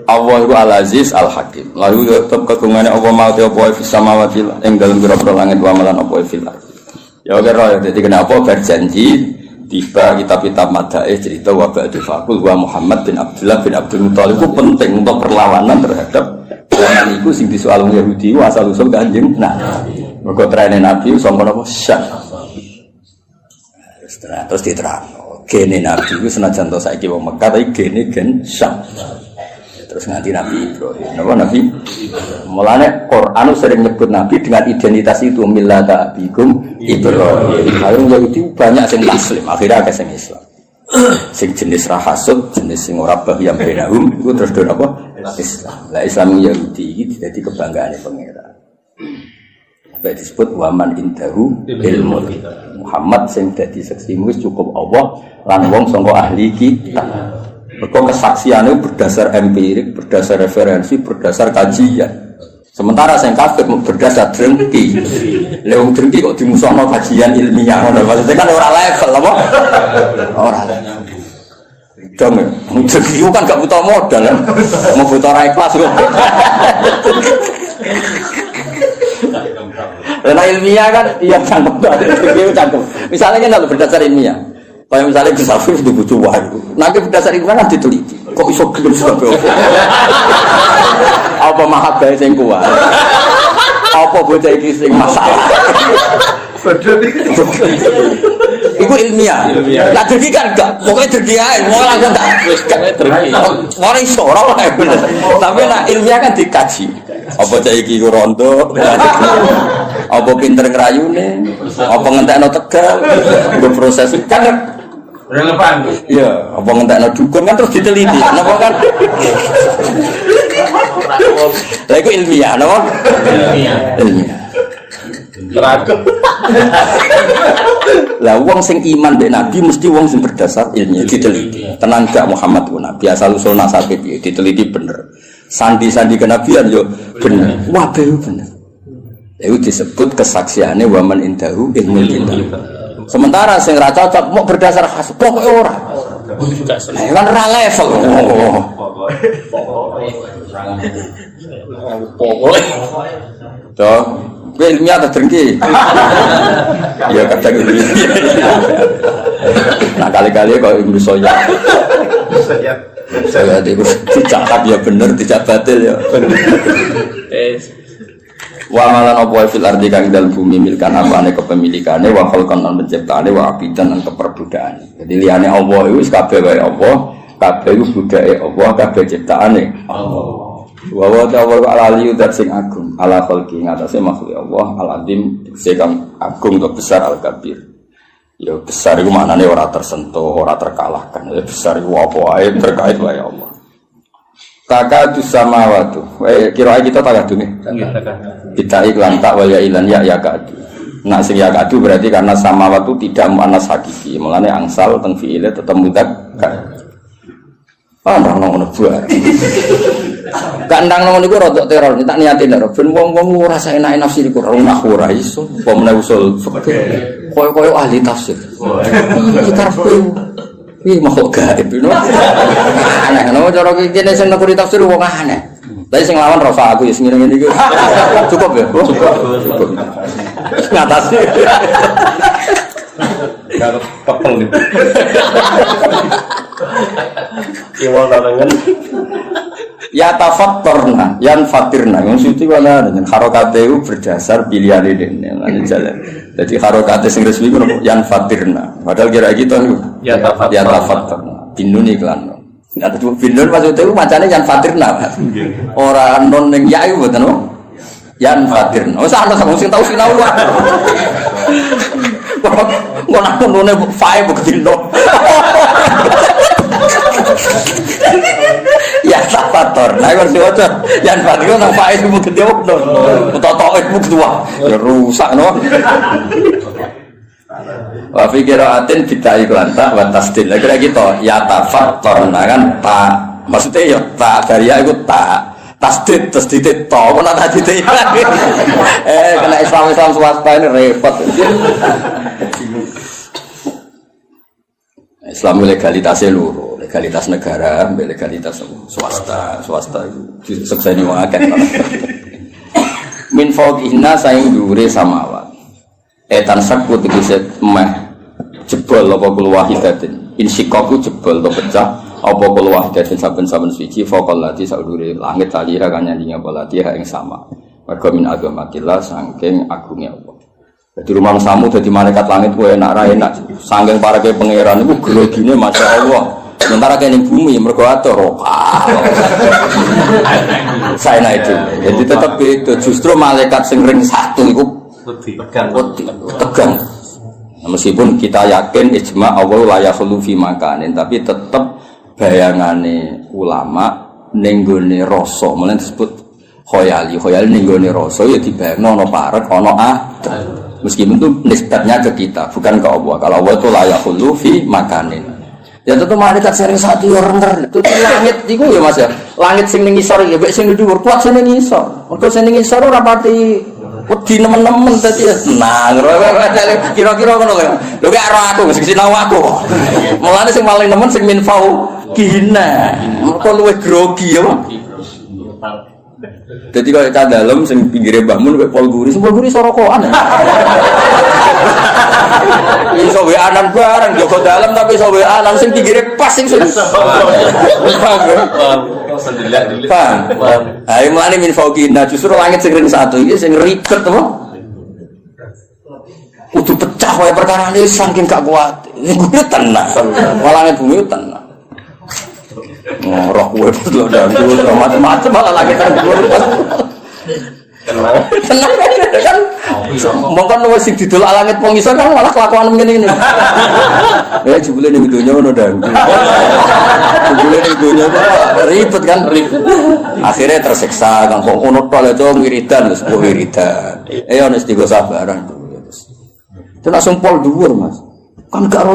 Allah itu Al-Aziz Al-Hakim. Lalu tetap kegungane Allah mau apa fis samawati ing dalem pira-pira langit wa malan apa fil. Ya kira jadi kenapa berjanji tiba kitab-kitab madaih cerita wa ba'du faqul wa Muhammad bin Abdullah bin Abdul Muthalib itu penting untuk perlawanan terhadap zaman itu sing disoal Yahudi asal usul Kanjeng Nabi. Mergo trene Nabi sangka napa syak. Terus diterangno, gene Nabi itu senajan to saiki wong Mekah tapi gene gen syak. Terus nganti Nabi Ibrahim. Napa Nabi? Mulane Quran sering nyebut Nabi dengan identitas itu millata abikum Ibrahim. Kalau Yahudi banyak sing muslim, akhirnya akeh sing Islam. Sing jenis rahasud, jenis sing ora bahiyam benahum iku terus do apa? Islam. Lah Islam Yahudi iki dadi kebanggaane pangeran. Sampai disebut waman indahu ilmu. Muhammad sing dadi saksimu wis cukup Allah lan wong sangka ahli kitab. Mereka kesaksiannya berdasar empirik, berdasar referensi, berdasar kajian. Sementara saya kafir berdasar drengki. Leung drengki kok dimusuhno kajian ilmiah. Maksudnya kan orang level, apa? Orang. Dong, drengki itu kan gak butuh modal, kan? Mau butuh rai kelas kok. Karena ilmiah kan, iya cangkem. Drengki itu cangkem. Misalnya kan kalau berdasar ilmiah. Kayak misalnya Gus Afif di butuh wahyu, nanti berdasar itu kan diteliti. Kok iso gelem sampai apa mahabbah sing kuat? Apa bocah iki sing masalah? Iku ilmiah. Lah dadi kan enggak, pokoke dadi ae, ora langsung tak wis gak dadi. Ora iso ora bener. Tapi nek ilmiah kan dikaji. Apa cah iki ku rondo? Apa pinter ngrayune? Apa ngentekno tegal? Nggo proses kan Relevan. iya, apa ngentekno dukun kan terus diteliti. Napa kan? Lah iku ilmiah, napa? Ilmiah. Teragam. Lah wong sing iman mbek Nabi mesti wong sing berdasar ilmiah diteliti. Tenan gak Muhammad ku Nabi asal usul nasabe piye diteliti bener. Sandi-sandi kenabian yo bener. Wah, bener. Itu disebut kesaksiannya waman indahu ilmu kitab. Sementara sing ra cocok mau berdasar khas pokoke ora. Kan ra level. Pokoke. Toh, Kowe ilmiah ta drengki. Ya kadang gitu. Nah kali-kali kok Ibnu Soyah. Saya itu dicatat ya bener, tidak batil ya. Wa malan apa fil ardi kang dalem bumi milkan apane kepemilikane wa khalqan lan penciptaane wa abidan lan keperbudakane. Jadi liyane Allah iku wis kabeh wae Allah, kabeh iku budake Allah, kabeh ciptaane Allah. Wa wa ta'ala al-aliyyu dat sing agung, ala khalqi ngatasé makhluk Allah, al-azim sing agung atau besar al-kabir. Ya besar iku maknane ora tersentuh, ora terkalahkan. Ya besar iku apa wae terkait wae Allah. Takadu samawatu. Kira kita takadu nih. Kita iklan tak wa ya ilan ya kadu. Nak sing ya kadu berarti karena samawatu tidak muannas hakiki. Mulane angsal teng fiile tetep mudzakkar. Ndang ngono buar. Kandang ngono niku rodok teror, tak niatin nek ben wong-wong ora saenake nafsi iku ora iso. Apa meneh usul koyo-koyo ahli tafsir. Kita ini mau gaib, aneh. Nama cara kita sing nekuri tafsir wong aneh. Tapi sing lawan rasa aku ya ngene iki. Cukup ya? Cukup. Ngatasi. Kalau pepel nih. Kiwal tangan. Ya tafattarna, yan fatirna. Yang suci wala dengan harokate itu berdasar pilihan ini. Lan jalan. Jadi harokate sing resmi ku yan fatirna. Padahal kira gitu ya tafattarna. Binun iklan. Ada tuh binun maksudnya itu macamnya yan fatirna. Orang non ning ya iku mboten no. Yan fatirna. Oh sak ana sing tau sinau wae. Kok nak none fae buktindo. Ya tafator, nah versi wajar. Yang paling nang fae ibu gede waktu, totok ibu kedua, ya rusak no. Wa fikiraatin kita iklan tak watasdil. Kira gitu, ya tafator, nah kan tak, maksudnya ya tak dari ya itu tak. Tasdid to, mana tadi itu? Kena Islam swasta ini repot. Islam legalitasnya luruh, legalitas negara, legalitas swasta itu sekseni wakan. Min fawqihna saing dhuwure samawat. Etan sakku tegese meh jebol apa kul wahidatin. Insikaku jebol to pecah apa kul wahidatin saben-saben suci faqal lati saudure langit talira kan nyandingi apa lati ing sama. Mergo min agamatillah saking agunge Allah. Jadi rumah samu jadi malaikat langit gue enak ra enak. Saking para ke pangeran iku grogine masyaallah. Sementara kene bumi mergo atur saya naik itu. Jadi tetap itu justru malaikat sing ring satu iku tegang. Nah, meskipun kita yakin ijma Allah la yakhlu fi makanin tapi tetap bayangane ulama ning gone rasa, mulane disebut khoyali ning gone rasa ya dibayangno ana parek ana meskipun itu nisbatnya ke kita, bukan ke Allah. Kalau Allah itu layak hulu fi makanin. Ya tentu malaikat sering satu orang itu langit itu ya mas ya. Langit sing ning ngisor ya, sing dhuwur kuat sing ning ngisor. Mergo sing ning ngisor ora pati wedi nemen-nemen dadi. Nah, kira-kira ngono kaya. Lho gak ro aku wis sinau aku. Mulane sing paling nemen sing minfau kihina. Mergo luwih grogi ya. Jadi kalau kita dalam sing pinggire Mbah Mun kowe pol guri sorokokan. Iso wae anan bareng Joko dalam tapi iso wae anan sing pinggire pas sing paham. Ayo mlane min fauqina justru langit sing ring satu iki sing ribet apa? Kudu pecah wae perkarane saking gak kuat. Iku tenang. Langit bumi tenang. Roh gue betul dan dulu macam-macam malah lagi tergurur. Tenang kan? Mungkin lu sing didol langit pengisor kan malah kelakuan begini. Ya jebule ning donya ngono dan. Jebule ning donya ribet kan ribet. Akhirnya tersiksa kan kok ngono tok lho wiridan wis wiridan. Ono istighosah barang. Itu langsung pol dhuwur Mas. Kan gak